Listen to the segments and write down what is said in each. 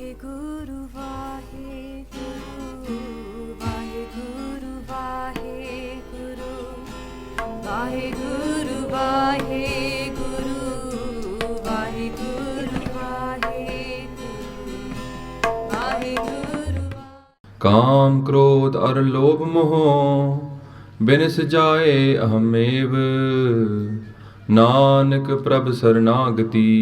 Vaheguru Vaheguru Vaheguru Vaheguru Vaheguru Vaheguru Vaheguru Vaheguru काम क्रोध और लोभ मोह बिनस जाए अहमेव नानक प्रभ शरणागति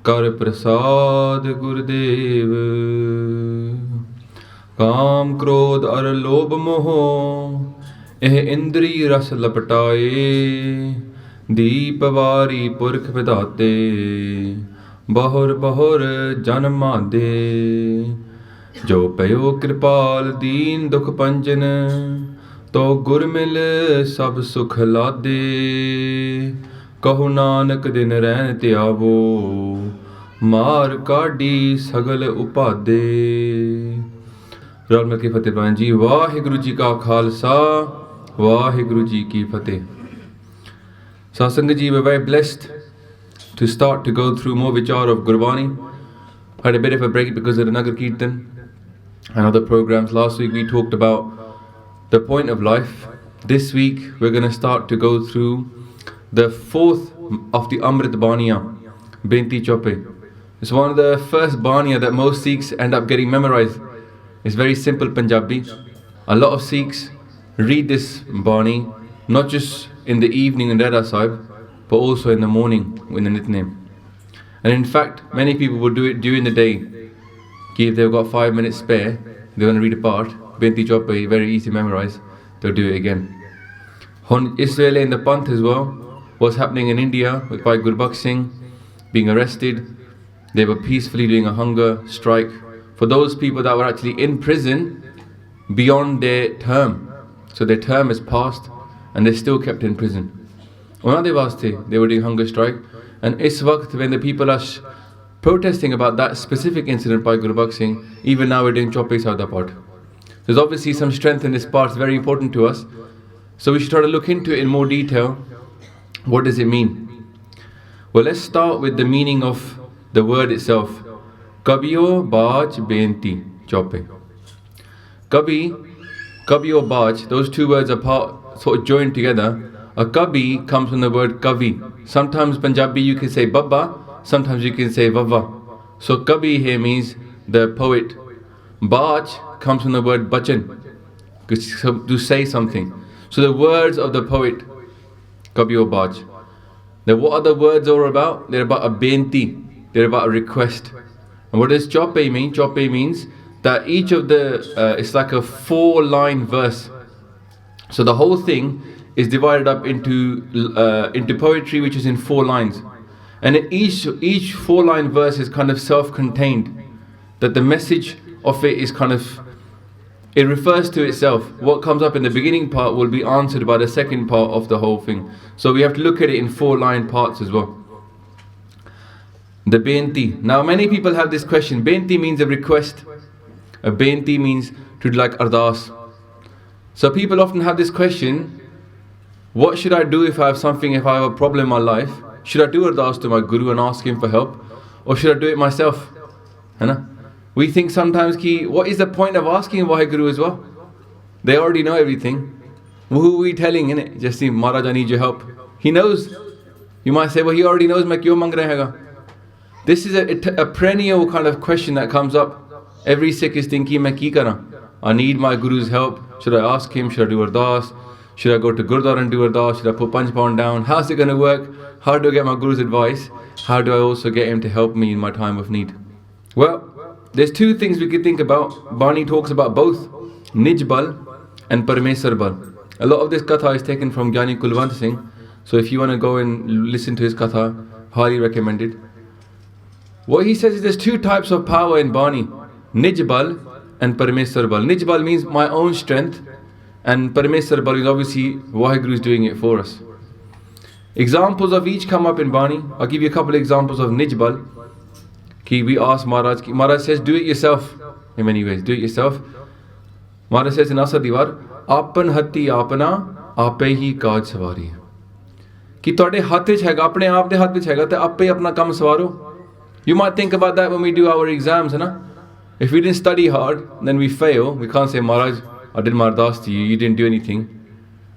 कर प्रसाद गुरुदेव। काम क्रोध और लोभ मोह एह इंद्री रस लपटाए दीप वारी पुरख विधाते बहुर बहुर जन मादे। जो पयो कृपाल दीन दुख पंजन तो गुर मिल सब सुख लादे। कहु नानक दिन रहन त्यावो मार काढ़ी सगल उपादे। रल मिल के फतेह पाएं जी। वाहिगुरु जी का खालसा वाहिगुरु जी की फतेह। Satsang ji, we're very blessed to start to go through more vichar of Gurbani. Had a bit of a break because of the Nagar Kirtan and other programs. Last week we talked about the point of life. This week we're going to start to go through the fourth of the Amrit Baniya, Benti Chaupai. It's one of the first Baniya that most Sikhs end up getting memorized. It's very simple Punjabi. A lot of Sikhs read this Bani not just in the evening in Dada Sahib, but also in the morning in the Nitnem. And in fact, many people will do it during the day. If they've got 5 minutes spare, they're going to read a part, Benti Chaupai, very easy to memorize, they'll do it again. Israel in the Panth as well, what's happening in India with Bhai Gurbakh Singh being arrested. They were peacefully doing a hunger strike for those people that were actually in prison beyond their term. So their term has passed and they're still kept in prison. They were doing hunger strike, and is waqt when the people are protesting about that specific incident by Gurbakh Singh, even now we're doing Chaupai Sahib part. There's obviously some strength in this part, it's very important to us. So we should try to look into it in more detail. What does it mean? Well, let's start with the meaning of the word itself. Kabio Baj Benti Chaupai. Kabi or Baj, those two words are sort of joined together. A Kabi comes from the word Kavi. Sometimes Punjabi you can say Baba, sometimes you can say Vava. So Kabi here means the poet. Baj comes from the word Bachan, to say something. So the words of the poet, Kabi or Baj. Now what are the words all about? They're about a Benti, they're about a request. And what does Chaupai mean? Chaupai means that each of the, it's like a 4-line verse. So the whole thing is divided up into poetry which is in 4 lines. And each 4-line verse is kind of self-contained. That the message of it is kind of, it refers to itself. What comes up in the beginning part will be answered by the second part of the whole thing. So we have to look at it in 4-line parts as well. The Benti. Now many people have this question. Benti means a request. A Benti means to do like Ardas. So people often have this question, what should I do if I have a problem in my life? Should I do Ardas to my Guru and ask him for help? Or should I do it myself? We think sometimes, what is the point of asking Vaheguru as well? They already know everything. Who are we telling, innit? Just see, Maharaj, I need your help. He knows. You might say, well, he already knows, main kyun mang rahega? This is a perennial kind of question that comes up. Every Sikh is thinking, main ki karan? I need my Guru's help. Should I ask him? Should I do Ardas? Should I go to Gurdwara and do Ardas? Should I put £5 down? How's it going to work? How do I get my Guru's advice? How do I also get him to help me in my time of need? Well, there's 2 things we could think about. Bani talks about both Nij Bal and Parmesar Bal. A lot of this Katha is taken from Gyani Kulwant Singh. So if you want to go and listen to his Katha, highly recommended. What he says is there's 2 types of power in Bani. Nij Bal and Parmesar Bal. Nij Bal means my own strength, and Parmesar Bal is obviously Vaheguru is doing it for us. Examples of each come up in Bani. I'll give you a couple of examples of Nij Bal. We ask Maharaj, Maharaj says do it yourself in many ways, do it yourself. Maharaj says in Asa Diwar, Apan hatti apana ape hi kaaj savari. Ki tode hath vich hega, apne aap de hath vich hega, te ape apna kam sawaro. You might think about that when we do our exams, you know? If we didn't study hard, then we fail. We can't say, Maharaj, I did my ardas to you, you didn't do anything.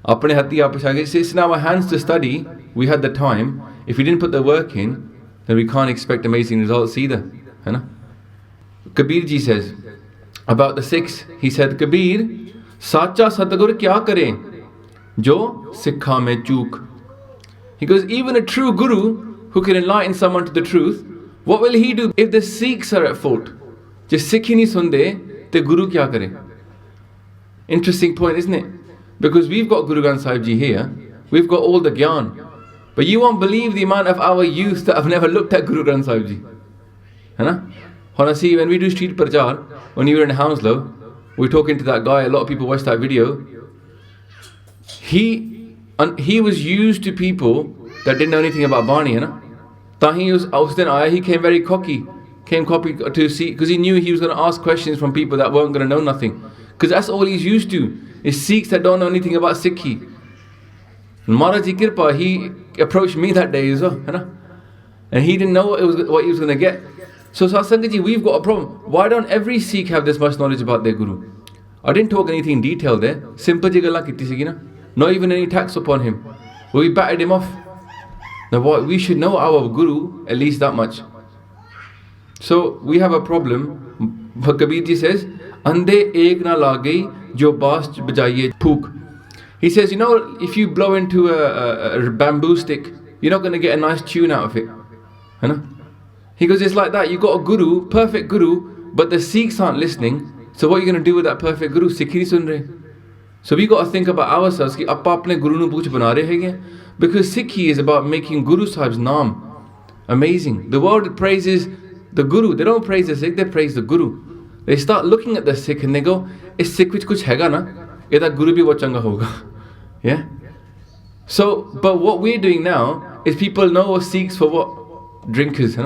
It's in our hands to study, we had the time. If we didn't put the work in, then we can't expect amazing results either. You know? Kabir ji says, about the Sikhs, he said, Kabir, Sacha Sadgur kya kare? Jo Sikha mein chook. He goes, even a true guru who can enlighten someone to the truth, what will he do if the Sikhs are at fault? Just Sikh hi nahi sunde, the guru kya kare? Interesting point, isn't it? Because we've got Guru Granth Sahib Ji here, we've got all the gyan, but you won't believe the amount of our youth that have never looked at Guru Granth Sahib Ji. See, when we do street prachar, when you were in Hounslow, we're talking to that guy, a lot of people watched that video. He was used to people that didn't know anything about Bani, he came very cocky, to see, because he knew he was going to ask questions from people that weren't going to know nothing. Because that's all he's used to, is Sikhs that don't know anything about Sikhi. Maharaj Ji Kirpa, he approached me that day as well, and he didn't know what he was going to get. So Satsangat Ji, we've got a problem. Why don't every Sikh have this much knowledge about their Guru? I didn't talk anything in detail there. Simple ji galla kiti sigi na. Not even any tax upon him. We batted him off. Now we should know our Guru at least that much. So we have a problem. But Kabir Ji says, Ande ek na lage jo baas bajaye phook. He says, if you blow into a bamboo stick, you're not going to get a nice tune out of it. He goes, it's like that. You got a guru, perfect guru, but the Sikhs aren't listening. So what are you going to do with that perfect guru? Sikh nahi sun rahe. So we got to think about ourselves. Ki appa apne guru nu pooch bana rahe hain. Because Sikhi is about making Guru Sahib's naam amazing. The world praises the guru. They don't praise the Sikh, they praise the guru. They start looking at the Sikh and they go, is Sikh vich kuch hega na? Eda guru bhi bahut changa hoga. Yeah? So, but what we're doing now is people know us Sikhs for what? Drinkers,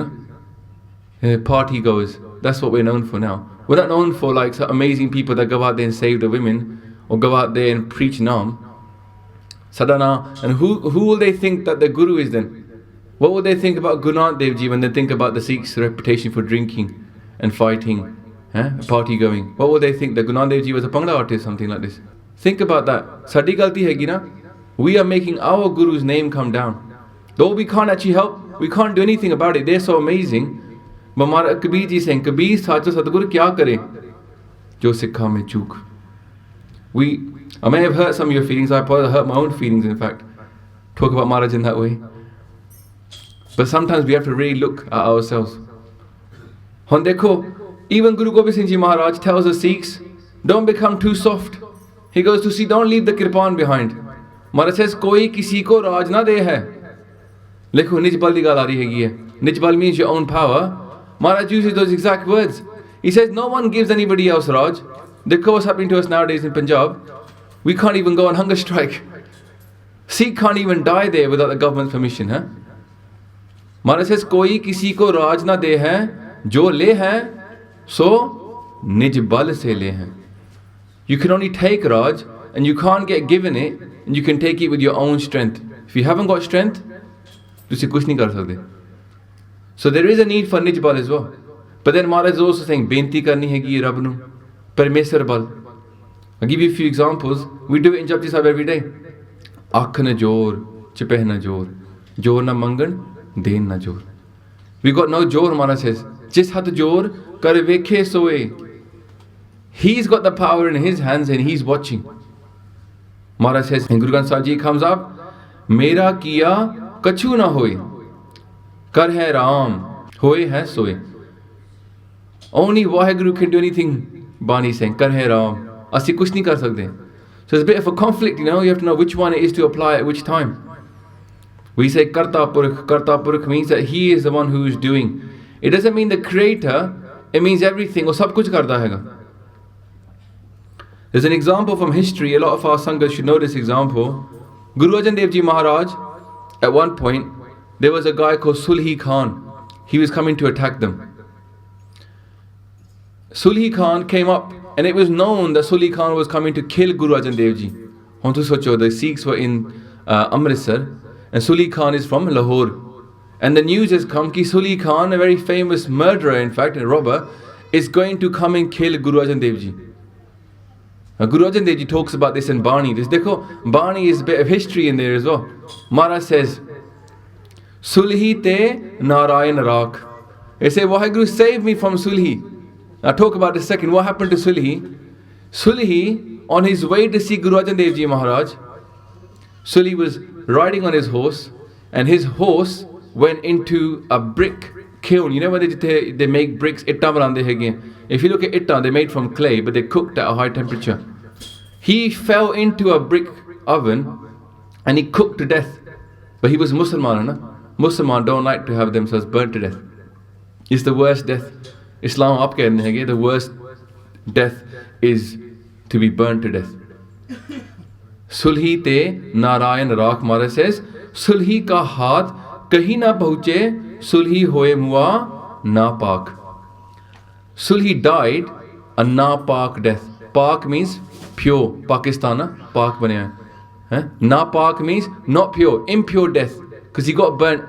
party goers. That's what we're known for now. We're not known for like some amazing people that go out there and save the women or go out there and preach Naam. Sadhana. And who will they think that the Guru is then? What will they think about Guru Nanak Dev Ji when they think about the Sikhs' reputation for drinking and fighting, party going? What will they think? That Guru Nanak Dev Ji was a Bhangra artist, something like this? Think about that. Sadi galti hai na? We are making our Guru's name come down. Though we can't actually help, we can't do anything about it. They're so amazing. But Maharaj Kabir Ji saying, Kabir Sacha Sadguru kya kare? Jo Sikha mein chook. I may have hurt some of your feelings. I probably hurt my own feelings, in fact. Talk about Maharaj in that way. But sometimes we have to really look at ourselves. Hon dekho, even Guru Gobind Singh Ji Maharaj tells the Sikhs, don't become too soft. He goes to see, don't leave the kirpan behind. Maharaj says, koi kisi ko raj na de hai. Lekho, nij bal di gal aa rahi hegi hai. Nij bal means your own power. Maharaj uses those exact words. He says, no one gives anybody else Raj. Look what's happening to us nowadays in Punjab. We can't even go on hunger strike. Sikh can't even die there without the government's permission. Maharaj says, koi kisi ko Raj na de hai, jo le hai, so nij bal se le hai. You can only take Raj and you can't get given it, and you can take it with your own strength. If you haven't got strength, tusi kuch nahi kar sakde. So there is a need for nij bal as well. But then Maharaj is also saying, Benti karni hai ki Rab nu, Parmeshwar bal. I'll give you a few examples. We do it in Japji Sahib every day. Akh na jor, chipeh na jor. Jor na mangan, den na jor. We got no jor, Maharaj says. Jis hat jor, kar vekhe soe. He's got the power in his hands and he's watching. Maharaj says, and Guru Granth Sahib Ji comes up, Mera kiya kachu na hoy. Kar hai Ram, hoye hai soye. Only Vaheguru can do anything, Bani saying, Kar hai Ram. Asi kuch nahi kar sakde. So it's a bit of a conflict, you have to know which one it is to apply at which time. We say Karta Purukh means that he is the one who is doing. It doesn't mean the creator, it means everything, or sab kuch karta hai. There's an example from history, a lot of our Sanghas should know this example. Guru Arjan Dev Ji Maharaj, at one point, there was a guy called Sulhi Khan. He was coming to attack them. Sulhi Khan came up, and it was known that Sulhi Khan was coming to kill Guru Arjan Dev Ji. Hontu socho, the Sikhs were in Amritsar, and Sulhi Khan is from Lahore. And the news has come ki Suli Khan, a very famous murderer, in fact, a robber, is going to come and kill Guru Arjan Dev Ji. Guru Arjan Dev Ji talks about this in Bani. This dekho, Bani is a bit of history in there as well. Maharaj says, Sulhi te Narayan Rak. They say, Waheguru, save me from Sulhi. Now talk about the second. What happened to Sulhi? Sulhi, on his way to see Guru Arjan Dev Ji Maharaj, Sulhi was riding on his horse, and his horse went into a brick kiln. You know where they make bricks? Itta banande hege. If you look at itta, they're made from clay, but they're cooked at a high temperature. He fell into a brick oven and he cooked to death. But he was Musliman, na? Musliman don't like to have themselves burnt to death. It's the worst death. Islam aap kehne hege, the worst death is to be burnt to death. Sulhi te Narayan Rak. Maharaj says, Sulhi ka haath kahi na pahuche, Sulhi hoye mua napak. Sulhi died a napak death. Pak means pure. Pakistan na Pak banaya hai. Napak means not pure, impure death. Because he got burnt.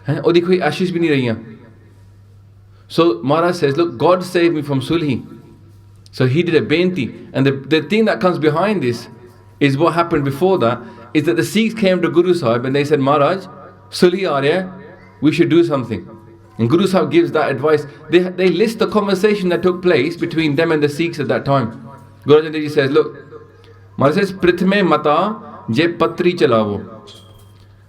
Odi koi ashes bhi nahi rahiyan. So Maharaj says, look, God saved me from Sulhi. So he did a Benti. And the thing that comes behind this is what happened before that, is that the Sikhs came to Guru Sahib and they said, Maharaj, Sulhi aa raha hai, we should do something. And Guru Sahib gives that advice. They list the conversation that took place between them and the Sikhs at that time. Guru Arjan Dev Ji says, look, Maharaj says, Prithme mata je patri chalavo.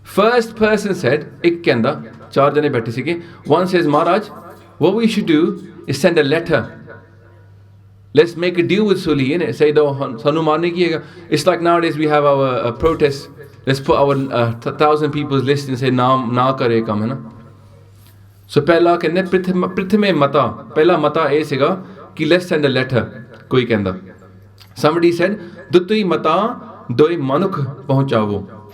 First person said, ik kenda, char jane baithe sige. One says, Maharaj, what we should do is send a letter. Let's make a deal with Sulhi, innit? Say, sanu marne kiyega. It's like nowadays we have our protests. Let's put our 1,000 people's list and say, na kare kam, hai na? So, pehla kehne prithme mata. Pehla mata eh siga ki let's send a letter. Koi kehda. Somebody said, dutui mata doi manukh pahunchavo.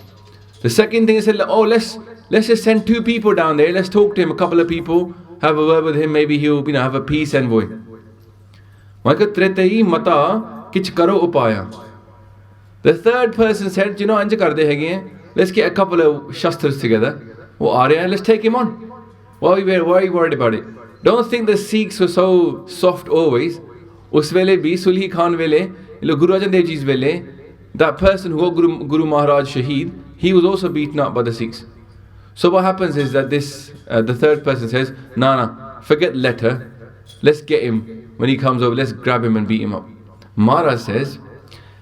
The second thing is, oh, let's just send 2 people down there. Let's talk to him, a couple of people, have a word with him. Maybe he'll, have a peace envoy. Tretei mata kich karo upaya. The third person said, anja karde hege, let's get a couple of shastras together. Let's take him on. Why are you worried about it? Don't think the Sikhs were so soft always. Us vele bhi, Sulhi Khan vele, Guru Arjan Dev Ji's vele, that person who got Guru Maharaj Shaheed, he was also beaten up by the Sikhs. So what happens is that the third person says, forget letter, let's get him. When he comes over, let's grab him and beat him up. Maharaj says,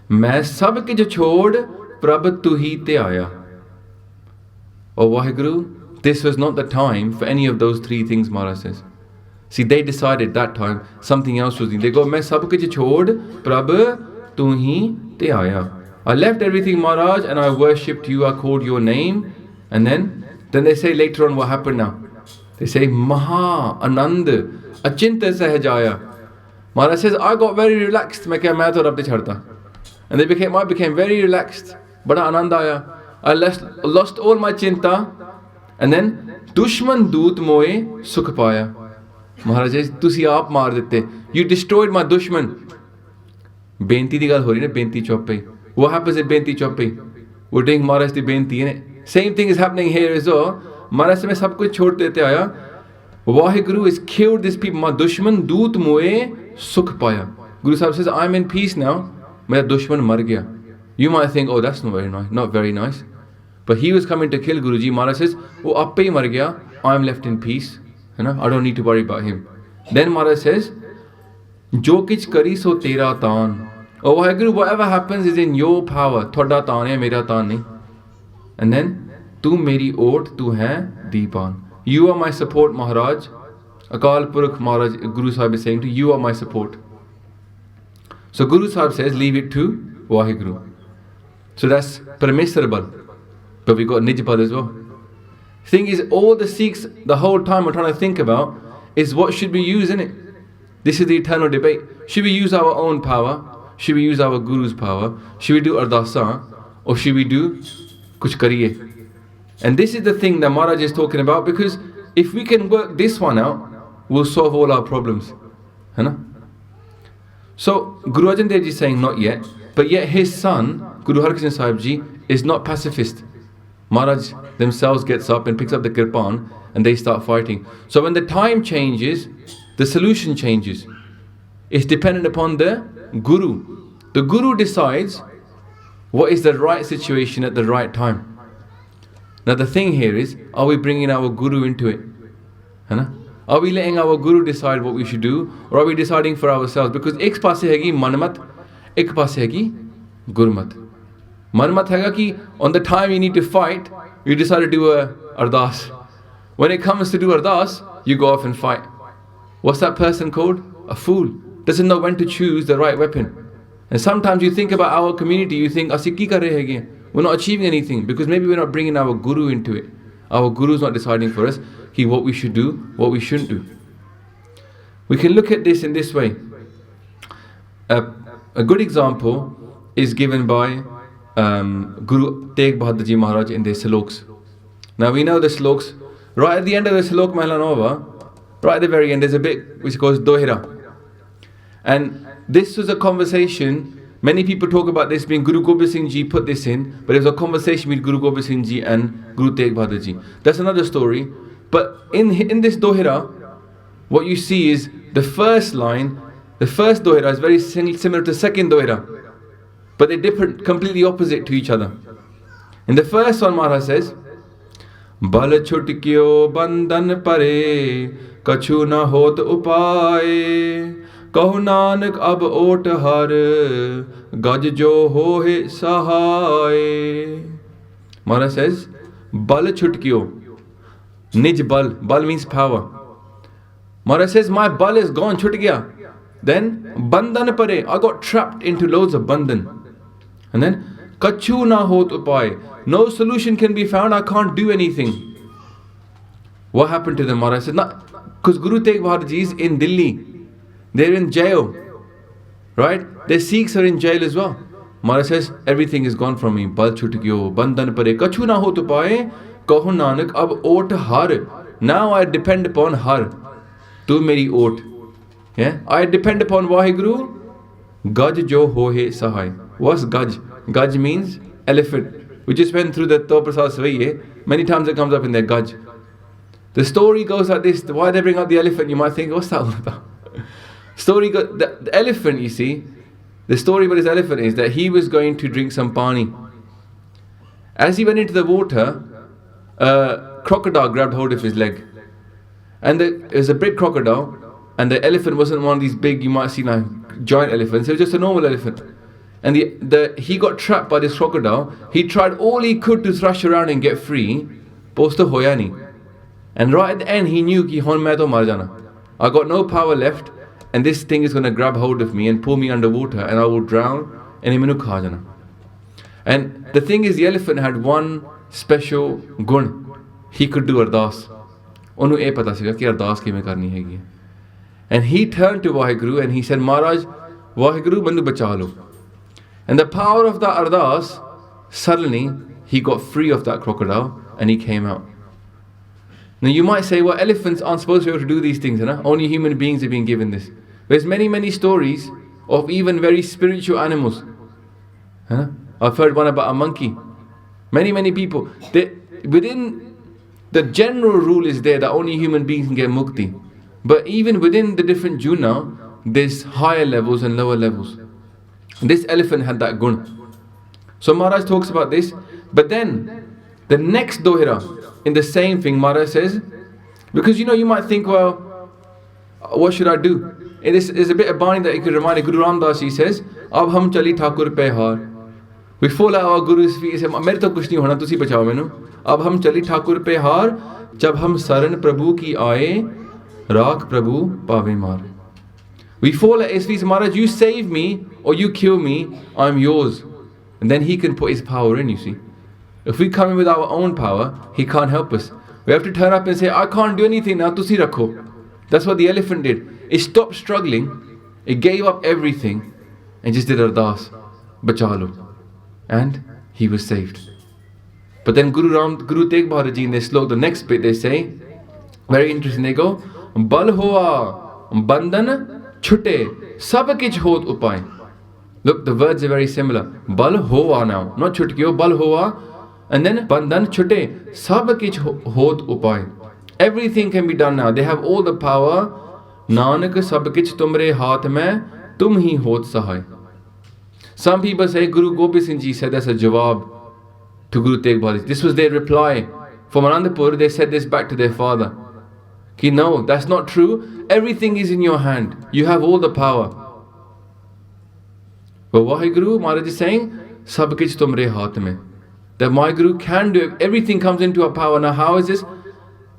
Main sab ke jo chhod prabh tu hi te aaya. Oh Waheguru, this was not the time for any of those 3 things, Maharaj says. See, they decided that time something else was needed. They go, Main sab ke jo chhod prabh tu hi te aaya. I left everything, Maharaj, and I worshipped you, I called your name. And then they say later on what happened now. They say, Maha Anand Achinta Sahajaya. Maharaj says, I got very relaxed. And I became very relaxed. Bada anand aaya. I lost all my chinta. And then, Dushman doot moe sukh paya. Maharaj says, Tusi aap maar dete. You destroyed my dushman. Benti di gal ho rahi na, Benti Chaupai. What happens at Benti Chaupai? We're doing Maharaj di Benti, innit? Same thing is happening here as well. Maharaj says, main sab kuch chhod dete aaya. Waheguru has killed these people. My dushman doot moe sukh paya. Guru Sahib says, I'm in peace now. Mera dushman mar gaya. You might think, oh, that's not very nice. But he was coming to kill Guruji. Maharaj says, oh, appe hi mar gaya. I'm left in peace. I don't need to worry about him. Then Maharaj says, Jo kich kari so tera taan. Oh Waheguru, whatever happens is in your power. Thoda taan hai, mera taan nahi. And then, tu meri ot, tu hai deepan. You are my support, Maharaj. Akal Purukh Maharaj, Guru Sahib is saying to you, are my support. So Guru Sahib says, leave it to Waheguru. So that's permissible. But we got Nijpad as well. Thing is, all the Sikhs, the whole time we're trying to think about is what should we use in it. This is the eternal debate. Should we use our own power? Should we use our Guru's power? Should we do Ardasa? Or should we do Kuch Kariye? And this is the thing that Maharaj is talking about, because if we can work this one out, we'll solve all our problems. So Guru Arjan Dev Ji is saying not yet, but yet his son, Guru Harkishan Sahib Ji, is not pacifist. Maharaj themselves gets up and picks up the kirpan and they start fighting. So when the time changes, the solution changes. It's dependent upon the Guru. The Guru decides what is the right situation at the right time. Now the thing here is, are we bringing our Guru into it? Are we letting our Guru decide what we should do, or are we deciding for ourselves? Because ek paase hegi manmat, ek paase hegi gurmat. Manmat hega ki on the time you need to fight, you decide to do a ardas. When it comes to do ardas, you go off and fight. What's that person called? A fool. Doesn't know when to choose the right weapon. And sometimes you think about our community, you think, "Assi ki kar rahe hain?" We're not achieving anything because maybe we're not bringing our Guru into it. Our Guru's not deciding for us what we should do, what we shouldn't do. We can look at this in this way. A good example is given by Guru Tegh Bahadur Ji Maharaj in the sloks. Now we know the sloks. Right at the end of the slok Mahlanova, right at the very end, there's a bit which goes Dohira. And this was a conversation. Many people talk about this being Guru Gobind Singh Ji put this in, but it was a conversation with Guru Gobind Singh Ji and Guru Tegh Bahadur Ji. That's another story. But in this Dohira, what you see is the first line, the first Dohira is very similar to the second Dohira, but they're different, completely opposite to each other. In the first one, Maharaj says, Bal chhutkyo bandhan pare, kachu na hot upaye, kahu nanak ab ot har, gaj jo hohe sahaye. Maharaj says, Bal chhutkyo, Nij bal. Bal means power. Maharaj says, my bal is gone, chut gaya. Then, bandhan pare, I got trapped into loads of bandhan. And then, kachu na hot upay, no solution can be found, I can't do anything. What happened to them? Maharaj said, because Guru Tegh Bahadur Ji is in Delhi. They're in jail. Right? Their Sikhs are in jail as well. Maharaj says, everything is gone from me. Bal chut gyo, bandhan pare, kachu na hot upay, kahu nanak ab ot har. Now I depend upon har. Tu meri ot. Yeah? I depend upon Vaheguru. Gaj jo hohe sahai. What's Gaj? Gaj means elephant. We just went through the To Prasad Savaiye. Many times it comes up in there, Gaj. The story goes like this. Why they bring up the elephant? You might think, what's that all about? The elephant, you see, the story about this elephant is that he was going to drink some pani. As he went into the water, a crocodile grabbed hold of his leg. And it was a big crocodile, and the elephant wasn't one of these big, you might see like giant elephants, it was just a normal elephant. And he got trapped by this crocodile. He tried all he could to thrash around and get free, but usto hoya nahi. And right at the end he knew ki hon main to mar jana. I got no power left, and this thing is going to grab hold of me and pull me underwater, and I will drown, and he menu kha jana. And the thing is, the elephant had one special gun. He could do ardas. Onu eh pata siga ki ardas kiਵੇਂ karni hai. And he turned to Vaheguru and he said, Maharaj, Vaheguru mandu bacha lo. And the power of that ardas, suddenly he got free of that crocodile and he came out. Now you might say, well, elephants aren't supposed to be able to do these things, huh? Only human beings have been given this. There's many stories of even very spiritual animals. Huh? I've heard one about a monkey. Many people. Within the general rule is there that only human beings can get mukti. But even within the different juna, there's higher levels and lower levels. This elephant had that gun. So Maharaj talks about this. But then, the next dohira, in the same thing, Maharaj says, because you might think, well, what should I do? And this is a bit of Bani that you could remind. Guru Ramdas, he says, Ab hum chali Thakur pe har. We fall at our Guru's feet and say, Mere to kuch nahi hona, tusi bachao mainu. Ab hum chali Thakur pe har, jab hum saran Prabhu ki aaye, Raak Prabhu pave mar. We fall at his feet, Maharaj, you save me or you kill me, I'm yours. And then he can put his power in, you see. If we come in with our own power, he can't help us. We have to turn up and say, I can't do anything now, tusi rakho. That's what the elephant did. It stopped struggling, it gave up everything, and just did ardas, bachalo. And he was saved. But then Guru Tegh Bahadur Ji in their slok, the next bit they say, very interesting, they go, Bal hoa, bandhan chute, sab kich hot upay. Look, the words are very similar. Bal hoa now, not chutkyo, bal hoa, And then bandhan chute, sab kich hot upay. Everything can be done now. They have all the power. Nanak sab kich tumre haath mein, tum hi hot sahay. Some people say Guru Gobind Singh Ji said as a jawab to Guru Tegh Bahadurji. This was their reply. From Anandapur, they said this back to their father. Ki no, that's not true. Everything is in your hand. You have all the power. But Waheguru Maharaj is saying, Sab kich tumre haath mein. That my Guru can do it. Everything comes into our power. Now how is this?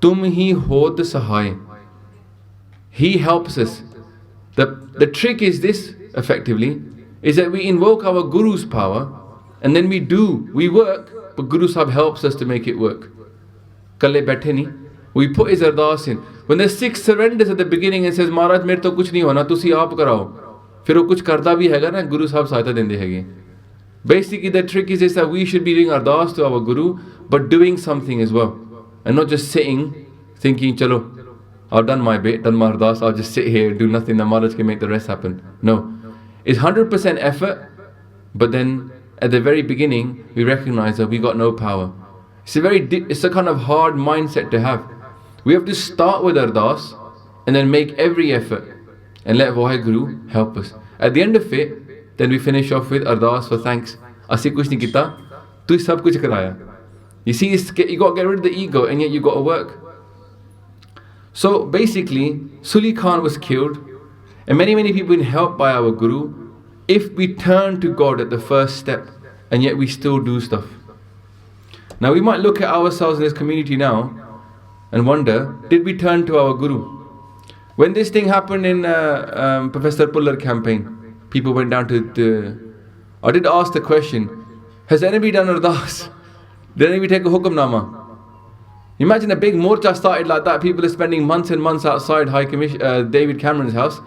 Tum hi hod sahay. He helps us. The trick is this, effectively, is that we invoke our Guru's power and then we work, but Guru Sahib helps us to make it work. Kalle baithe nahi. We put his ardas in. When the Sikh surrenders at the beginning and says, Maharaj, mere to kuch nahi hona, tusi aap karao. Fir wo kuch karda bhi hega na, Guru Sahib sahayata dende hege. Basically, the trick is this, that we should be doing ardas to our Guru, but doing something as well. And not just sitting, thinking, chalo, I've done my bit, done my ardas, I'll just sit here, do nothing, the Maharaj can make the rest happen. No. It's 100% effort, but then at the very beginning, we recognize that we got no power. It's a kind of hard mindset to have. We have to start with ardas and then make every effort and let Vaheguru help us. At the end of it, then we finish off with ardas for thanks. Asi kuch nahi kita, tu sab kuch karaya. You see, you got to get rid of the ego, and yet you got to work. So basically, Suli Khan was killed, and many people been helped by our Guru. If we turn to God at the first step, and yet we still do stuff. Now we might look at ourselves in this community now and wonder, did we turn to our Guru? When this thing happened in Professor Pullar campaign, people went down to I did ask the question, has anybody done ardas? Did anybody take a hukamnama? Imagine a big morcha started like that. People are spending months and months outside David Cameron's house.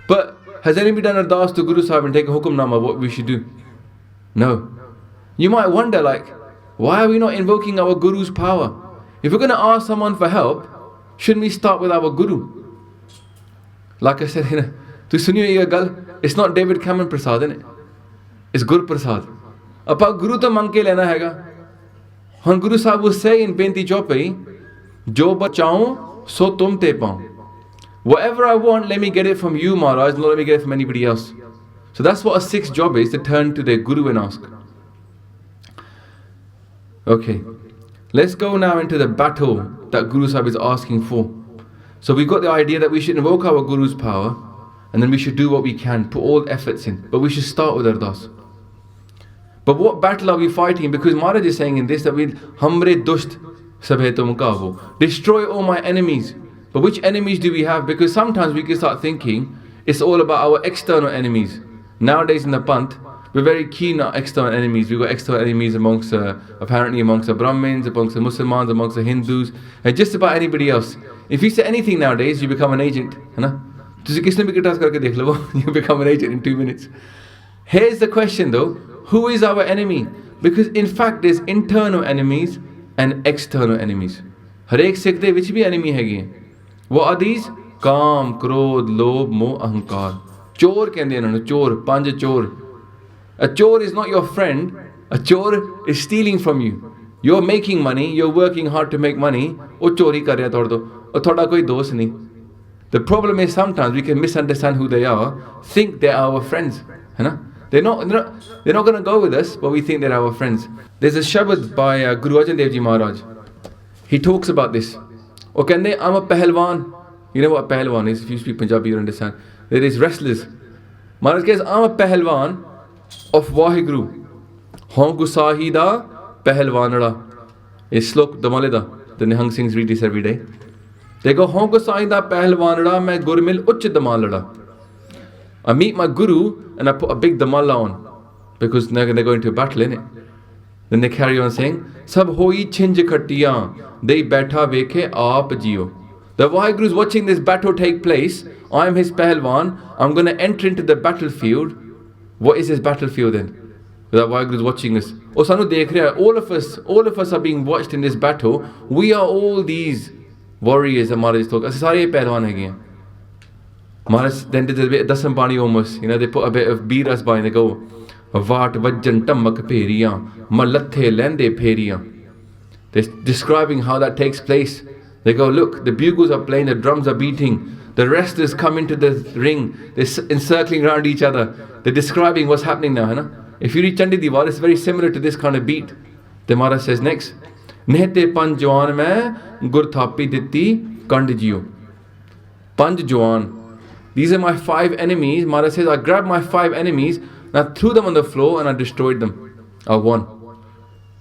But has anybody done ardas to Guru Sahib and take a hukamnama what we should do? No. You might wonder, like, why are we not invoking our Guru's power? If we're going to ask someone for help, shouldn't we start with our Guru? Like I said, it's not David Cameron Prasad, isn't it? It's Guru Prasad. Apa Guru to mang ke lena hega. Han Guru Sahib will say in Benti Chaupai, Jo bachao, so tum te paun. Whatever I want, let me get it from you, Maharaj, not let me get it from anybody else. So that's what a Sikh's job is, to turn to their Guru and ask. Okay, let's go now into the battle that Guru Sahib is asking for. So we got the idea that we should invoke our Guru's power, and then we should do what we can, put all efforts in. But we should start with ardas. But what battle are we fighting? Because Maharaj is saying in this that we Hamre dusht sabhe tum kavo, destroy all my enemies. But which enemies do we have? Because sometimes we can start thinking it's all about our external enemies. Nowadays in the Panth, we're very keen on external enemies. We've got external enemies amongst the Brahmins, amongst the Muslims, amongst the Hindus, and just about anybody else. If you say anything nowadays, you become an agent. You become an agent in 2 minutes. Here's the question though, who is our enemy? Because in fact there's internal enemies and external enemies. Harek Sikh de vich bhi enemy hege. What are these? Kaam, Krodh, Lobh, Moh, Ahankar. Chor kende inanu, chor, panj chor. A chor is not your friend. A chor is stealing from you. You're making money, you're working hard to make money. Oh chori kar raha thoda. Oh thoda koi dost nahi. The problem is sometimes we can misunderstand who they are, think they're our friends. They're not going to go with us, but we think they're our friends. There's a shabad by Guru Arjan Dev Ji Maharaj. He talks about this. Okay, I'm a pahalwan. You know what a pahalwan is? If you speak Punjabi, you understand. There is wrestlers. Maharaj says, I'm a pahalwan of Waheguru. Hon gusahi da pahalwanada. It's slok damaleda. The Nihang Singhs read this every day. They go, Hon gusahi da pahalwanada, main gurmil uch damalada. I meet my Guru and I put a big damala on because they're going to a battle, innit? Then they carry on saying, Sab hoi chinj khattiyan, they baitha vekhe aap jiyo. The Vaheguru is watching this battle take place. I am his pahalwan. I'm going to enter into the battlefield. What is this battlefield then? The Vaheguru is watching us. Oh, sanu dekh raha hai. All of us are being watched in this battle. We are all these warriors that Maharaj is talking. Assi sare pahalwan hege hain. Maharaj then did a bit of dasam pani almost. They put a bit of biras by and they go, Vaat vajjan tammak pheriyan, malathe lende pheriyan. They're describing how that takes place. They go, look, the bugles are playing, the drums are beating, the wrestlers come into the ring, they're encircling around each other. They're describing what's happening now. Hai? If you read Chandi Diwar, it's very similar to this kind of beat. The Maharaj says next, Nehte panj jawan mein gur thapi ditti kand jiyo. Panj jawan. These are my 5 enemies. Maharaj says, I grabbed my 5 enemies and I threw them on the floor and I destroyed them. I won.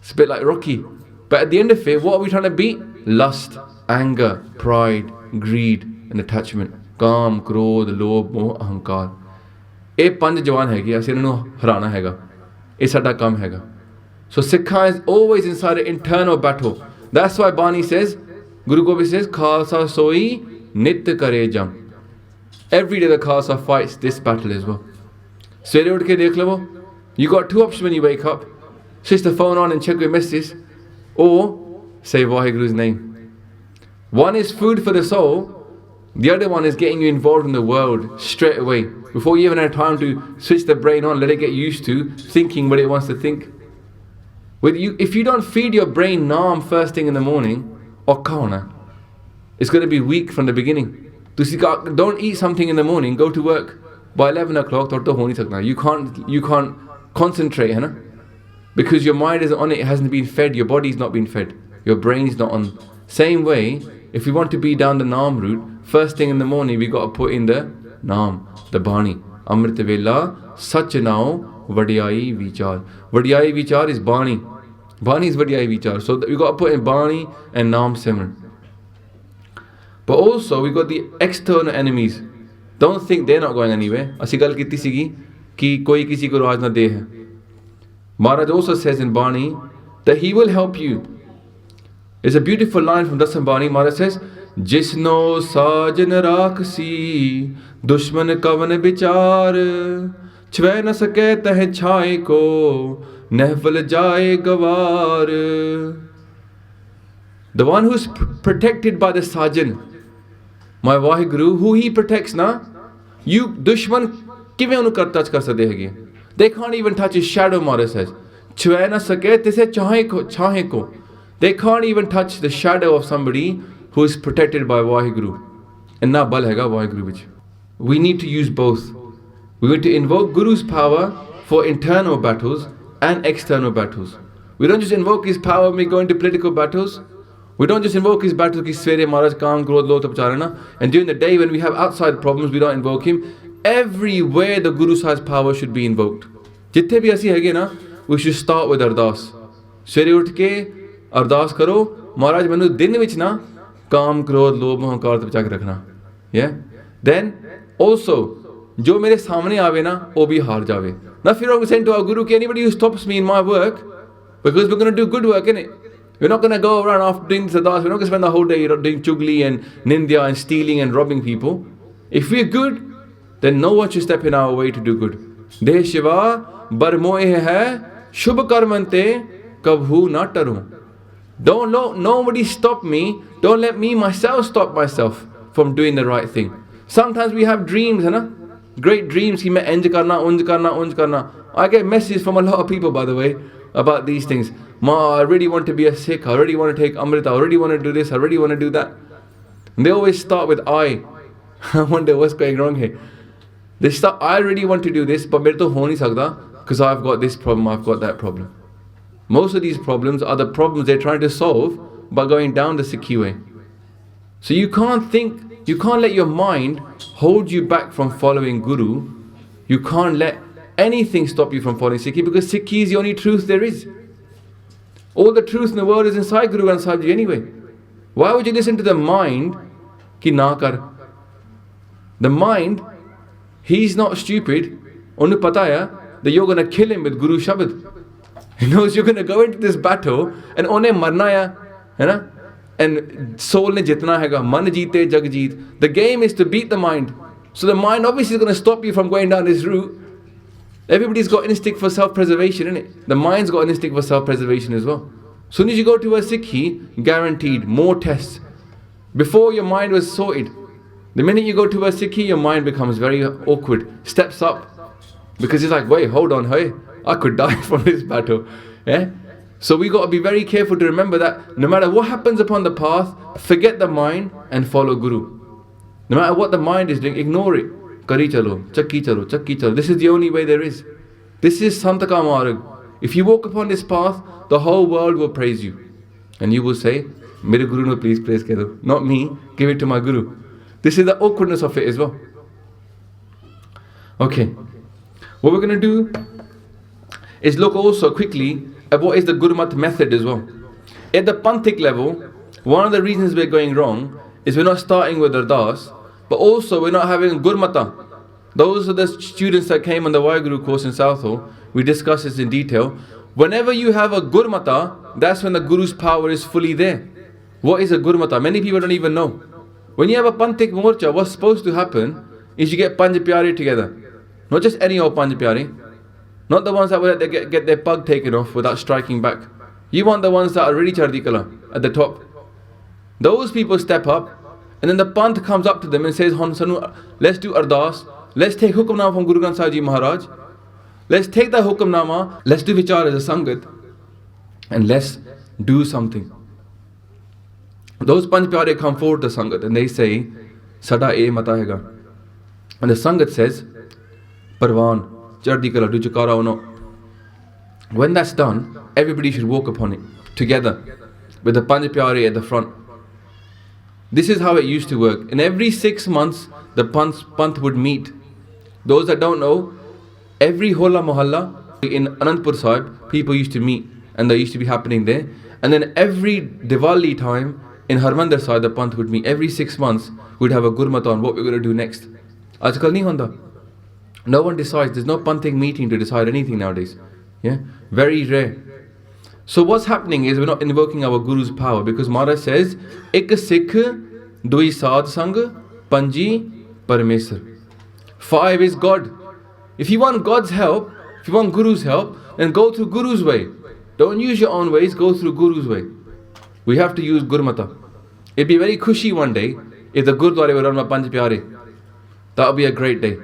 It's a bit like Rocky. But at the end of it, what are we trying to beat? Lust, anger, pride, greed and attachment. Kaam, krodh, lobh, moh, ahankar. ਇਹ 5 ਜਵਾਨ ਹੈਗੇ ਅਸੀਂ ਇਹਨਾਂ ਨੂੰ ਹਰਾਣਾ ਹੈਗਾ ਇਹ ਸਾਡਾ ਕੰਮ ਹੈਗਾ so Sikha is always inside an internal battle. That's why Bani says, Guru Gobind says, Khalsa soi nit kare jam. Every day the Khalsa fights this battle as well. Svere udh ke dekh lavo, you got 2 options when you wake up. Switch the phone on and check your messages, or say Vaheguru's name. One is food for the soul, the other one is getting you involved in the world straight away. Before you even have time to switch the brain on, let it get used to thinking what it wants to think. If you don't feed your brain Naam first thing in the morning, it's going to be weak from the beginning. Don't eat something in the morning, go to work. By 11 o'clock, you can't concentrate, hai na? Because your mind isn't on it, it hasn't been fed, your body's not been fed, your brain's not on. Same way, if we want to be down the Naam route, first thing in the morning, we got to put in the Naam, the Bani. Amrit Vela, Sach Nao, Vadiyai Vichar. Vadiyai Vichar is Bani. Bani is Vadiyai Vichar. So we got to put in Bani and Naam Simran. But also we got the external enemies. Don't think they're not going anywhere. Asi gal kiti sigi ki koi kisi ko raj na de hai. Maharaj also says in Bani that he will help you. It's a beautiful line from Dasam Bani. Maharaj says, Jisno sajan rakhsi dushman kavan bichar Chve na sake tah chhai ko nehval jaye gawar. The one who's protected by the Sajan, my Vaheguru, who he protects na, you dushman kive unu touch kar sakde hege. They can't even touch his shadow, Maharaj says. Chve na sake tise chahe ko. They can't even touch the shadow of somebody who is protected by Vaheguru. And na bal hega Vaheguru vich. We need to use both. We need to invoke Guru's power for internal battles and external battles. We don't just invoke his power when we go into political battles. We don't just invoke his battles ki svere Maharaj kaam krodh lobh tapcharana. And during the day when we have outside problems, we don't invoke him. Everywhere the Guru Sahib's power should be invoked. Jithe bhi asi hege na, we should start with Ardas. Svere uth ke Ardas karo, Maharaj manu din vich na kaam krodh lobh ahankar tapcha ke rakhna. Yeah? Then also, जो मेरे सामने आवे ना वो भी हार जावे. Now if you're saying to our Guru, anybody who stops me in my work, because we're going to do good work, innit? We're not going to go around after doing sadas, we're not going to spend the whole day doing chugli and nindya and stealing and robbing people. If we're good, then no one should step in our way to do good. Deh Shiva bar moe hai shubh karmante kabhu na taru. Don't let nobody stop me, don't let me myself stop myself from doing the right thing. Sometimes we have dreams, hai na? Great dreams, ki main inj karna, unj karna, unj karna. I get messages from a lot of people, by the way, about these things. Ma, I really want to be a Sikh, I really want to take Amrit, I really want to do this, I really want to do that. And they always start with I. I wonder what's going wrong here. They start, I really want to do this, but mere to ho nahi sakda, because I've got this problem, I've got that problem. Most of these problems are the problems they're trying to solve by going down the Sikhi way. So you can't let your mind hold you back from following Guru. You can't let anything stop you from following Sikhi, because Sikhi is the only truth there is. All the truth in the world is inside Guru Granth Sahib Ji anyway. Why would you listen to the mind ki na kar? The mind, he's not stupid. Onnu pata hai that you're going to kill him with Guru Shabad. He knows you're going to go into this battle and onne marna hai na? And soul ne jitna hega, man jeete jag jeet. The game is to beat the mind. So the mind obviously is going to stop you from going down this route. Everybody's got instinct for self-preservation, innit? The mind's got an instinct for self-preservation as well. Soon as you go to a Sikhi, guaranteed, more tests. Before your mind was sorted. The minute you go to a Sikhi, your mind becomes very awkward, steps up. Because it's like, wait, hold on, hey. I could die from this battle. Yeah? So we got to be very careful to remember that no matter what happens upon the path, forget the mind and follow Guru. No matter what the mind is doing, ignore it. Kari chalo, chakki chalo, chakki chalo. This is the only way there is. This is Santaka Marg. If you walk upon this path, the whole world will praise you. And you will say, Mere Guru no please praise karo. Not me, give it to my Guru. This is the awkwardness of it as well. Okay. What we're going to do is look also quickly at what is the Gurmat method as well. At the Panthik level, one of the reasons we're going wrong is we're not starting with Ardas, but also we're not having Gurmata. Those are the students that came on the Waheguru course in Southall. We discussed this in detail. Whenever you have a Gurmata, that's when the Guru's power is fully there. What is a Gurmata? Many people don't even know. When you have a Panthik Morcha, what's supposed to happen is you get Panj Pyare together. Not just any old Panj Pyare. Not the ones that will get their pug taken off without striking back. You want the ones that are really Chardikala at the top. Those people step up, and then the Panth comes up to them and says, Hon Sanu, let's do Ardas. Let's take Hukamnama from Guru Granth Sahib Ji Maharaj. Let's take that Hukamnama. Let's do Vichar as a Sangat. And let's do something. Those Panj Pyare come forward to Sangat and they say, Sada e mata hega. And the Sangat says, Parvan, Chardikala, do Chakara or not. When that's done, everybody should walk upon it together with the Panj Pyare at the front. This is how it used to work. And every 6 months, the Panth would meet. Those that don't know, every Hola Mohalla in Anandpur Sahib, people used to meet and they used to be happening there. And then every Diwali time in Harmandir Sahib, the Panth would meet. Every 6 months, we'd have a Gurmat on what we're going to do next. Ajkal nahi honda. No one decides. There's no Panthik meeting to decide anything nowadays. Yeah, very rare. So what's happening is we're not invoking our Guru's power because Maharaj says, Ek Sikh, Dui Sadh Sang, Panji, Paramesar. 5 is God. If you want God's help, if you want Guru's help, then go through Guru's way. Don't use your own ways, go through Guru's way. We have to use Gurmata. It'd be very khushi one day if the Gurdwara were run by Panj Pyare. That would be a great day.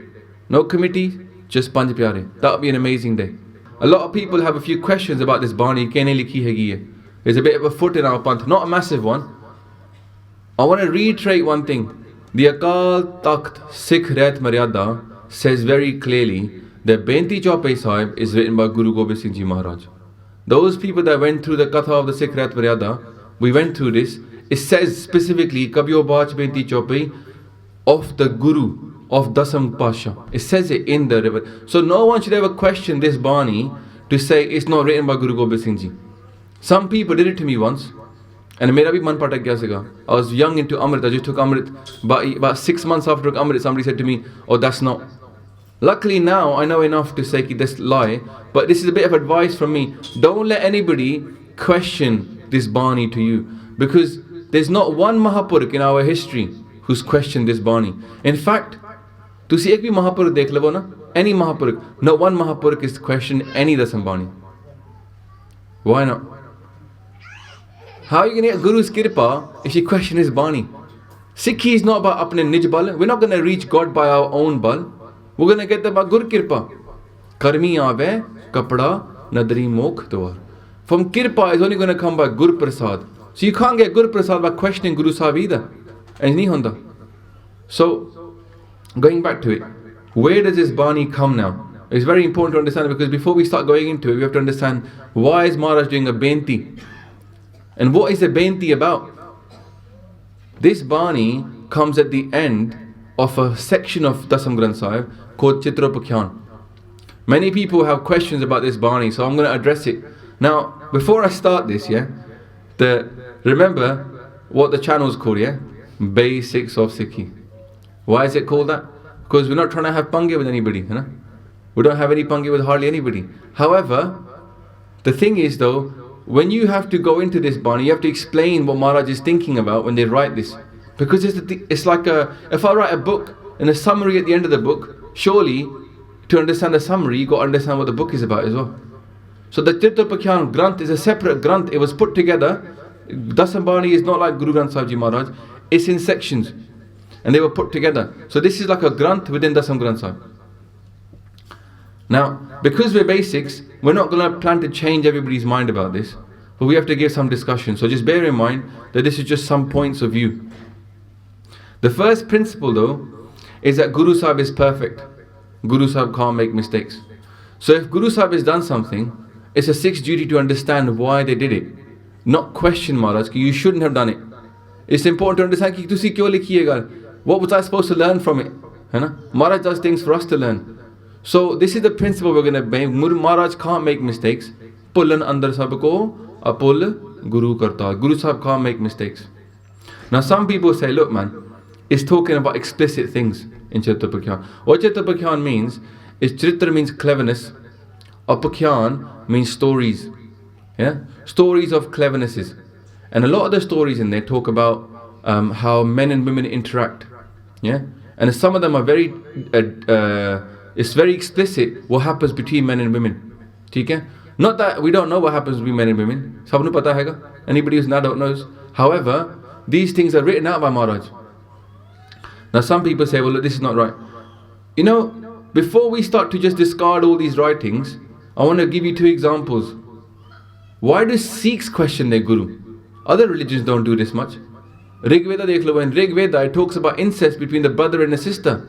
No committee, just Panj Pyare. That would be an amazing day. A lot of people have a few questions about this Bani. There's a bit of a foot in our Panth, not a massive one. I want to reiterate one thing. The Akal Takht Sikh Rahat Maryada says very clearly that Benti Chaupai Sahib is written by Guru Gobind Singh Ji Maharaj. Those people that went through the Katha of the Sikh Rahat Maryada, we went through this. It says specifically Kabyo Bach Benti Chaupai of the Guru of Dasam Pasha. It says it in the river. So no one should ever question this Bani to say it's not written by Guru Gobind Singh Ji. Some people did it to me once, and mera bhi man patak gaya siga. I was young into Amrit. I just took Amrit. About 6 months after I took Amrit, somebody said to me, oh, that's not. Luckily now I know enough to say this lie, but this is a bit of advice from me. Don't let anybody question this Bani to you, because there's not one Mahapuruk in our history who's questioned this Bani. In fact, तुसी एक भी महापुरुष देख लो ना, any Mahapuruk, not one Mahapuruk is questioned any Dasam Bani. Why not? How are you going to get Guru's Kirpa if you question his Bani? Sikhi is not about apne nij bal. We're not going to reach God by our own bal. We're going to get the by Guru Kirpa. Karmi aave kapda nadri mokh dwar. From Kirpa is only going to come by Guru Prasad. So you can't get Guru Prasad by questioning Guru Sahib either. And nahi honda. So, going back to it, where does this Bani come now? It's very important to understand, because before we start going into it, we have to understand why is Maharaj doing a Benti? And what is a Benti about? This Bani comes at the end of a section of Dasam Granth Sahib called Chitrapakyan. Many people have questions about this Bani, so I'm going to address it. Now, before I start this, remember what the channel is called, Basics of Sikhi. Why is it called that? Because we're not trying to have pange with anybody. We don't have any pange with hardly anybody. However, the thing is though, when you have to go into this Bani, you have to explain what Maharaj is thinking about when they write this. Because it's like if I write a book and a summary at the end of the book, surely to understand the summary, you got to understand what the book is about as well. So the Tirthapakyan Granth is a separate Granth. It was put together. Dasam Bani is not like Guru Granth Sahib Ji Maharaj. It's in sections. And they were put together. So this is like a Granth within Dasam Granth Sahib. Now, because we're basics, we're not going to plan to change everybody's mind about this, but we have to give some discussion. So just bear in mind that this is just some points of view. The first principle though is that Guru Sahib is perfect. Guru Sahib can't make mistakes. So if Guru Sahib has done something, it's a Sikh's duty to understand why they did it, not question Maharaj ki you shouldn't have done it. It's important to understand ki tusi kyo likhi ye gal. What was I supposed to learn from it? Hai na? Maharaj does things for us to learn. So this is the principle we're going to make. Maharaj can't make mistakes. Pullan andar sab ko apul Guru karta. Guru Sahib can't make mistakes. Now some people say, look man, it's talking about explicit things in Charitra Pakhyan. What Charitra Pakhyan means is, Charitra means cleverness, Pakhyan means stories. Yeah? Stories of clevernesses. And a lot of the stories in there talk about how men and women interact. Yeah? And some of them are very, it's very explicit what happens between men and women. Okay? Not that we don't know what happens between men and women. Sabnu pata hai? Anybody who's an adult knows. However, these things are written out by Maharaj. Now some people say, well look, this is not right. You know, before we start to just discard all these writings, I want to give you two examples. Why do Sikhs question their Guru? Other religions don't do this much. Rig Veda dekh lo, in Rig Veda it talks about incest between the brother and the sister.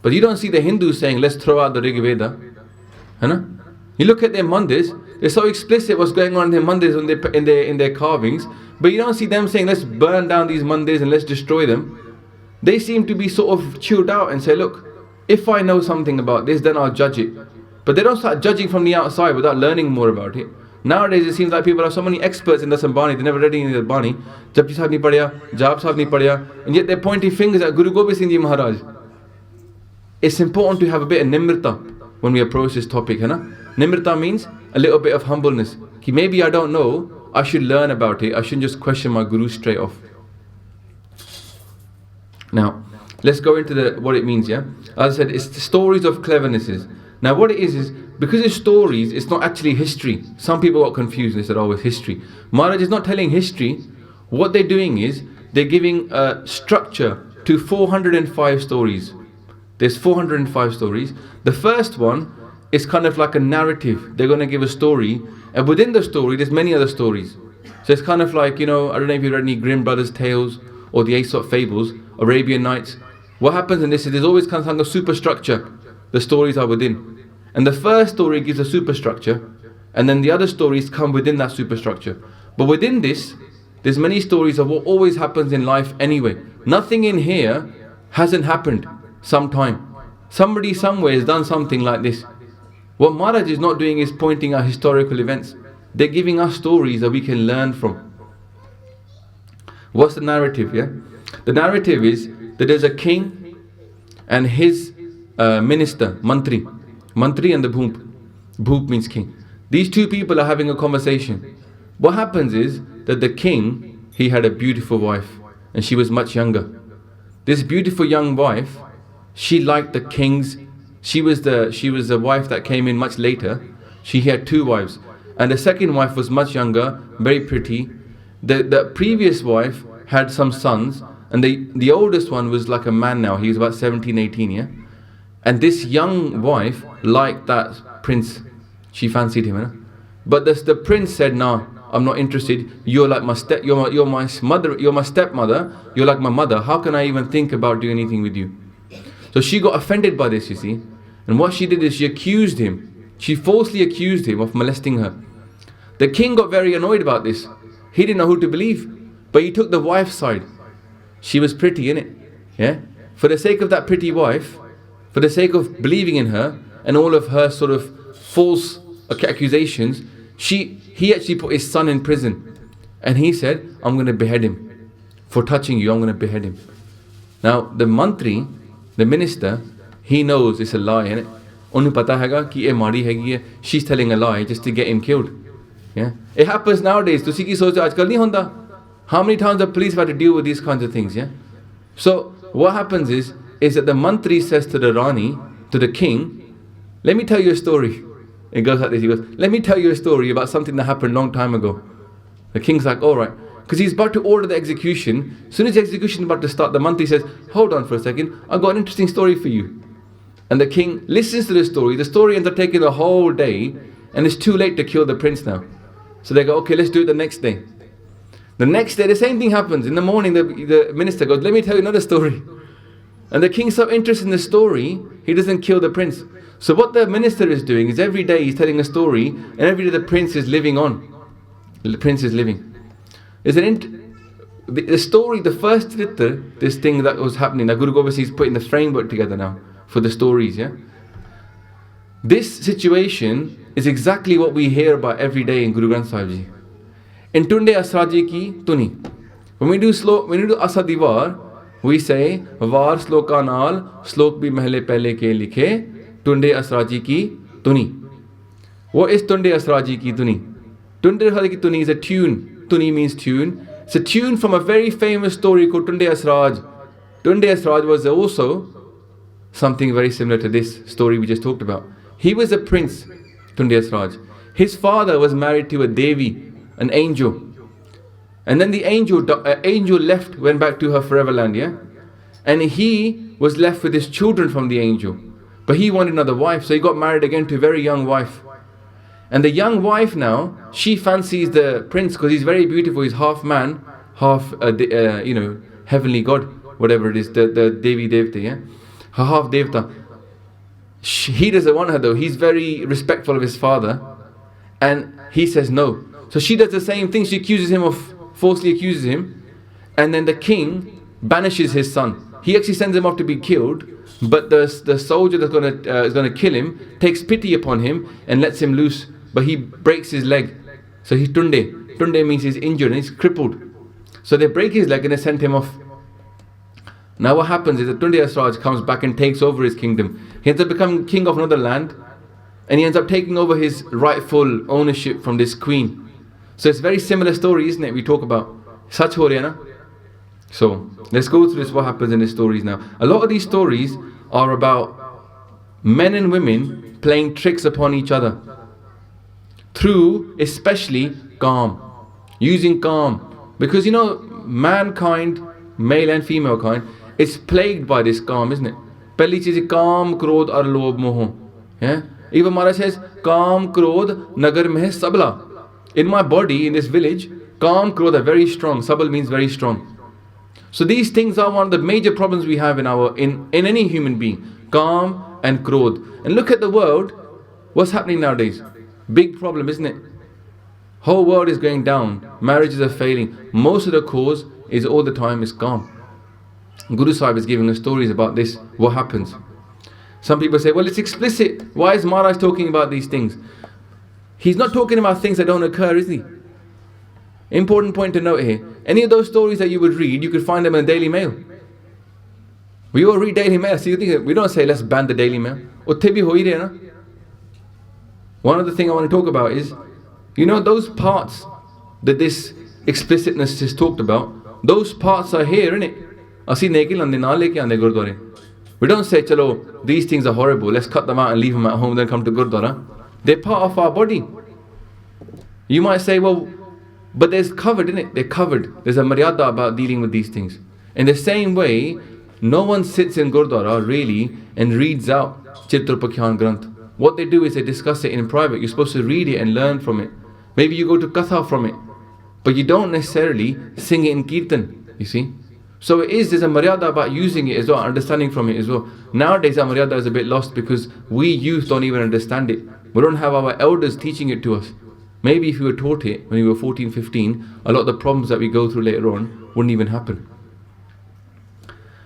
But you don't see the Hindus saying, let's throw out the Rig Veda. You look at their mandirs, they're so explicit what's going on in their mandirs, in their carvings, but you don't see them saying, let's burn down these mandirs and let's destroy them. They seem to be sort of chilled out and say, look, if I know something about this, then I'll judge it. But they don't start judging from the outside without learning more about it. Nowadays it seems like people are so many experts in the Sambani, they never read any of the Bani. Japji Sahib nahi padhya, Jap Sahib nahi padhya, and yet they're pointing fingers at Guru Gobind Singh Ji Maharaj. It's important to have a bit of nimrita when we approach this topic. Nimrita means a little bit of humbleness. Ki maybe I don't know, I should learn about it, I shouldn't just question my Guru straight off. Now, let's go into what it means, yeah? As I said, it's the stories of clevernesses. Now what it is because it's stories, it's not actually history. Some people got confused and they said, oh, it's history. Maharaj is not telling history. What they're doing is, they're giving a structure to 405 stories. There's 405 stories. The first one is kind of like a narrative. They're going to give a story, and within the story, there's many other stories. So it's kind of like, I don't know if you've read any Grimm Brothers tales, or the Aesop fables, Arabian Nights. What happens in this is there's always kind of a superstructure. The stories are within. And the first story gives a superstructure, and then the other stories come within that superstructure. But within this, there's many stories of what always happens in life anyway. Nothing in here hasn't happened sometime. Somebody somewhere has done something like this. What Maharaj is not doing is pointing out historical events. They're giving us stories that we can learn from. What's the narrative, yeah? The narrative is that there's a king and his minister, Mantri. Mantri and the Bhoop. Bhoop means king. These two people are having a conversation. What happens is that the king, he had a beautiful wife, and she was much younger. This beautiful young wife, she liked the king's, she was the wife that came in much later. She had two wives, and the second wife was much younger, very pretty. The previous wife had some sons, and the oldest one was like a man now. He was about 17, 18, yeah? And this young wife liked that prince. She fancied him, eh? But the prince said, "No, I'm not interested. You're like my you're my mother. You're my stepmother. You're like my mother. How can I even think about doing anything with you?" So she got offended by this, you see. And what she did is she accused him. She falsely accused him of molesting her. The king got very annoyed about this. He didn't know who to believe, but he took the wife's side. She was pretty, innit? Yeah. For the sake of that pretty wife, for the sake of believing in her and all of her sort of false accusations, he actually put his son in prison, and he said, "I'm going to behead him for touching you. I'm going to behead him." Now the mantri, the minister, he knows it's a lie, innit? Onu pata haiga ki ye mari hegi hai. She's telling a lie just to get him killed. Yeah, it happens nowadays. Tusi ki soch aajkal nahi honda. How many times the police have to deal with these kinds of things? Yeah. So what happens is that the mantri says to the Rani, to the king, "Let me tell you a story." It goes like this. He goes, "Let me tell you a story about something that happened a long time ago." The king's like, "All right," because he's about to order the execution. As soon as the execution is about to start, the mantri says, "Hold on for a second. I've got an interesting story for you." And the king listens to the story. The story ends up taking the whole day, and it's too late to kill the prince now. So they go, okay, let's do it the next day. The next day, the same thing happens. In the morning, the minister goes, let me tell you another story. And the king's so interested in the story, he doesn't kill the prince. So what the minister is doing is every day he's telling a story, and every day the prince is living on. The prince is living. The story, the first charitar, this thing that was happening, that Guru Gobind Singh is putting the framework together now for the stories, yeah? This situation is exactly what we hear about every day in Guru Granth Sahib Ji. In Tunde Asraji ki Tuni. When we do Asa Diwar, we say, Var sloka naal, slok bhi mahle pehle ke likhe, Tunde Asraji ki Tuni. What is Tunde Asraji ki Tuni? Tunde Asraji ki Tuni is a tune. Tuni means tune. It's a tune from a very famous story called Tunde Asraj. Tunde Asraj was also something very similar to this story we just talked about. He was a prince, Tunde Asraj. His father was married to a Devi, an angel. And then the angel left, went back to her forever land, yeah? And he was left with his children from the angel. But he wanted another wife, so he got married again to a very young wife. And the young wife now, she fancies the prince because he's very beautiful. He's half man, half, heavenly god, whatever it is, the Devi Devta, yeah? Her half Devta. He doesn't want her though. He's very respectful of his father. And he says no. So she does the same thing. She falsely accuses him. And then the king banishes his son. He actually sends him off to be killed. But the soldier that's is gonna kill him takes pity upon him and lets him loose. But he breaks his leg. So he's Tunde. Tunde means he's injured and he's crippled. So they break his leg and they send him off. Now what happens is that Tunde Asraj comes back and takes over his kingdom. He ends up becoming king of another land. And he ends up taking over his rightful ownership from this queen. So it's a very similar story, isn't it? We talk about. Sach ho raha hai na? So let's go through this, what happens in the stories now. A lot of these stories are about men and women playing tricks upon each other. Through especially calm. Using calm. Because mankind, male and female kind, is plagued by this calm, isn't it? Pehli cheez hai kaam, krodh aur lobh moh. Yeah? Even Maharaj says, kaam, krodh, nagar mein sabla. In my body, in this village, kaam, krodh are very strong. Sabal means very strong. So these things are one of the major problems we have in any human being. Kaam and krodh. And look at the world. What's happening nowadays? Big problem, isn't it? Whole world is going down. Marriages are failing. Most of the cause is all the time is calm. Guru Sahib is giving us stories about this. What happens? Some people say, well, it's explicit. Why is Maharaj talking about these things? He's not talking about things that don't occur, is he? Important point to note here. Any of those stories that you would read, you could find them in the Daily Mail. We all read Daily Mail. So you think, we don't say, let's ban the Daily Mail. Utthe bhi ho hi rahe na. One other thing I want to talk about is, those parts that this explicitness is talked about, those parts are here, innit? Asi neki lande na leke aande Gurdwara. We don't say, chalo, these things are horrible, let's cut them out and leave them at home, then come to Gurdwara. They're part of our body. You might say, well, but there's covered, innit? They're covered. There's a maryada about dealing with these things. In the same way, no one sits in Gurdwara really and reads out Chitra Pakyan Granth. What they do is they discuss it in private. You're supposed to read it and learn from it. Maybe you go to Katha from it. But you don't necessarily sing it in Kirtan, you see. So there's a maryada about using it as well, understanding from it as well. Nowadays our maryada is a bit lost because we youth don't even understand it. We don't have our elders teaching it to us. Maybe if we were taught it when we were 14, 15, a lot of the problems that we go through later on wouldn't even happen.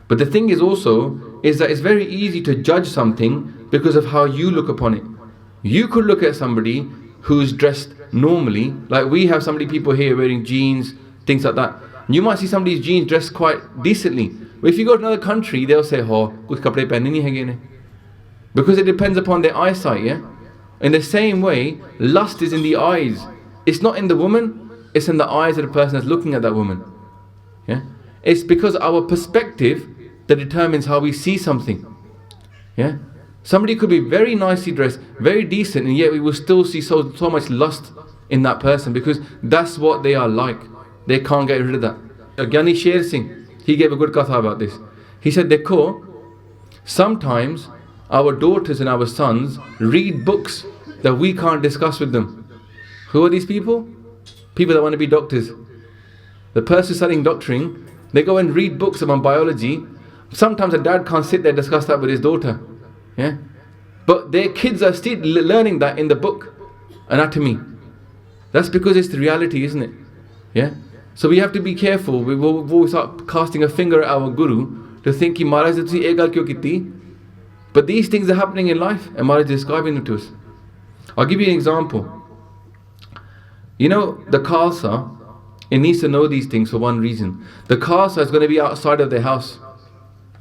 But the thing is also, is that it's very easy to judge something because of how you look upon it. You could look at somebody who's dressed normally, like we have people here wearing jeans, things like that. You might see somebody's jeans dressed quite decently. But if you go to another country, they'll say, oh, kuch kapde pehne nahi hai ne. Because it depends upon their eyesight, yeah? In the same way, lust is in the eyes. It's not in the woman, it's in the eyes of the person that's looking at that woman. Yeah? It's because our perspective that determines how we see something. Yeah? Somebody could be very nicely dressed, very decent, and yet we will still see so much lust in that person because that's what they are like. They can't get rid of that. Gyani Sher Singh, he gave a good katha about this. He said, Dekho, sometimes our daughters and our sons read books that we can't discuss with them. Who are these people? People that want to be doctors. The person studying doctoring, they go and read books about biology. Sometimes a dad can't sit there and discuss that with his daughter. Yeah? But their kids are still learning that in the book, anatomy. That's because it's the reality, isn't it? Yeah? So we have to be careful. We will start casting a finger at our guru to think, Maharaj, tusi eh gal kyo kiti? But these things are happening in life, and Maharaj is describing them to us. I'll give you an example. You know, the Khalsa, it needs to know these things for one reason. The Khalsa is going to be outside of their house.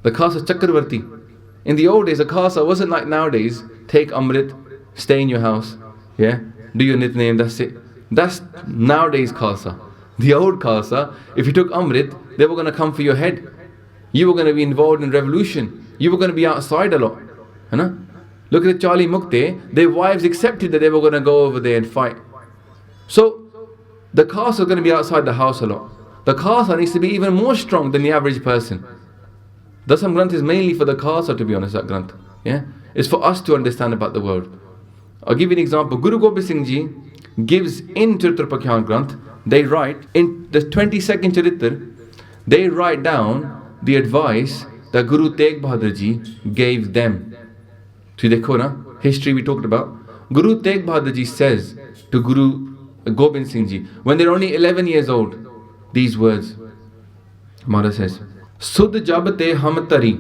The Khalsa Chakravarti. In the old days, the Khalsa wasn't like nowadays. Take Amrit, stay in your house, yeah, do your nitnem, that's it. That's nowadays Khalsa. The old Khalsa, if you took Amrit, they were going to come for your head. You were going to be involved in revolution. You were going to be outside a lot. Look at the Charlie Mukte, their wives accepted that they were going to go over there and fight. So, the Khalsa is going to be outside the house a lot. The Khalsa needs to be even more strong than the average person. Dasam Granth is mainly for the Khalsa, to be honest, that Granth. Yeah? It's for us to understand about the world. I'll give you an example. Guru Gobind Singh Ji gives in Charitra Pakhyan Granth, they write, in the 22nd Charitra, they write down the advice that Guru Tegh Bahadur Ji gave them. So dekho na, history we talked about. Guru Tegh Bahadur Ji says to Guru Gobind Singh Ji, when they're only 11 years old, these words. Maharaj says, Sud jab te hum tari.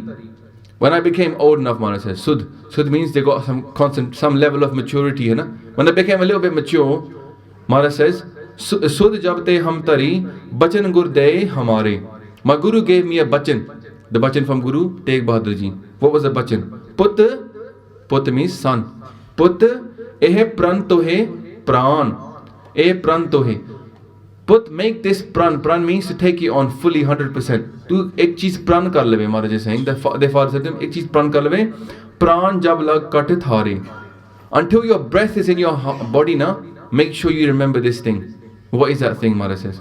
When I became old enough, Maharaj says, Sud. Sud means they got some level of maturity. You know? When I became a little bit mature, Maharaj says, Sud jab te hum tari, bachan gur de hamare. My Guru gave me a bachan. The bachan from Guru Tegh Bahadur Ji. What was the bachan? Put means son. Put eh pran tohe pran. Eh pran tohe. Put make this pran. Pran means to take it on fully 100%. Tu ek cheez pran kar leve, Maharaj is saying. Their father said to him, ek cheez pran kar leve. Pran jab lag kat thare. Until your breath is in your body now, make sure you remember this thing. What is that thing, Maharaj says?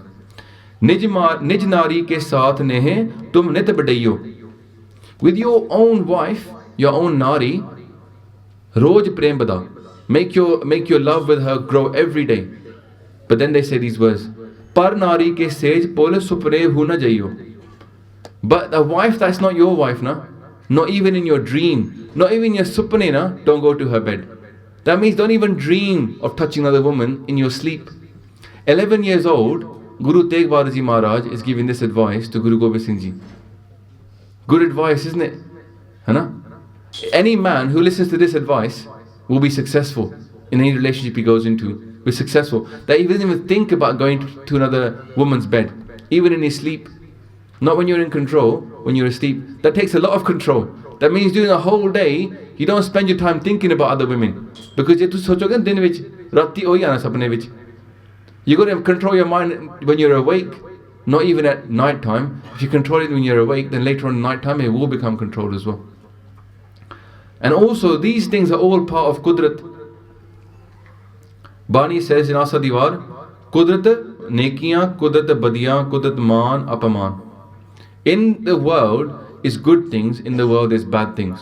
Nij nari ke saath nehe tum nit badaiyo. With your own wife, your own nari, roj prem bada. Make your love with her grow every day. But then they say these words. Par nari ke sej pol supre hu na jaiyo. But a wife that's not your wife, na, not even in your dream, not even your supne, na, don't go to her bed. That means don't even dream of touching another woman in your sleep. 11 years old, Guru Tegh Bahadur Ji Maharaj is giving this advice to Guru Gobind Singh Ji. Good advice, isn't it? Any man who listens to this advice will be successful in any relationship he goes into. Be successful. That he doesn't even think about going to another woman's bed, even in his sleep. Not when you're in control, when you're asleep. That takes a lot of control. That means during the whole day, you don't spend your time thinking about other women. Because you sochoge din vich, rati hoyi aana sapne vich. You got to control your mind when you're awake, not even at night time. If you control it when you're awake, then later on in night time it will become controlled as well. And also these things are all part of Qudrat. Bani says in Asa Diwar, Qudrat nekiyan, Qudrat badiyan, Qudrat maan, apaman. In the world is good things, in the world is bad things.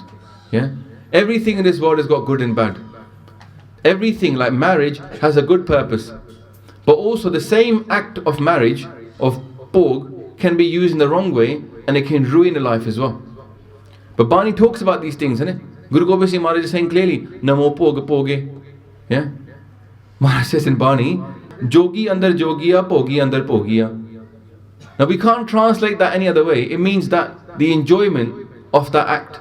Yeah? Everything in this world has got good and bad. Everything, like marriage, has a good purpose. But also the same act of marriage, of pog, can be used in the wrong way and it can ruin a life as well. But Bani talks about these things, isn't it? Guru Gobind Singh Maharaj is saying clearly, Namo pog poge. Yeah? Maharaj says in Bani, Jogi andar jogiya, pogi andar pogiya. Now we can't translate that any other way. It means that the enjoyment of that act.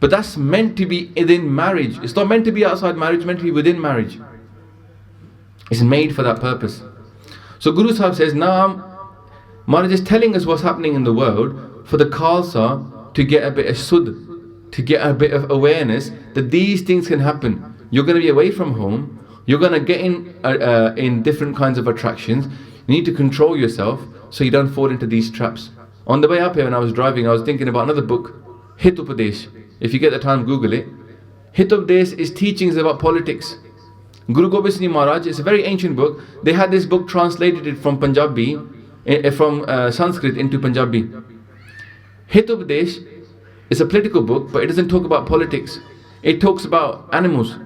But that's meant to be within marriage. It's not meant to be outside marriage, it's meant to be within marriage. It's made for that purpose. So Guru Sahib says, now Maharaj is telling us what's happening in the world for the Khalsa to get a bit of sud, to get a bit of awareness that these things can happen. You're going to be away from home. You're going to get in different kinds of attractions. You need to control yourself so you don't fall into these traps. On the way up here when I was driving, I was thinking about another book, Hit Upadesh. If you get the time, Google it. Hit Upadesh is teachings about politics. Guru Gobind Singh Maharaj, it's a very ancient book. They had this book translated it from Punjabi, from Sanskrit into Punjabi. Hit Upadesh is a political book, but it doesn't talk about politics. It talks about animals.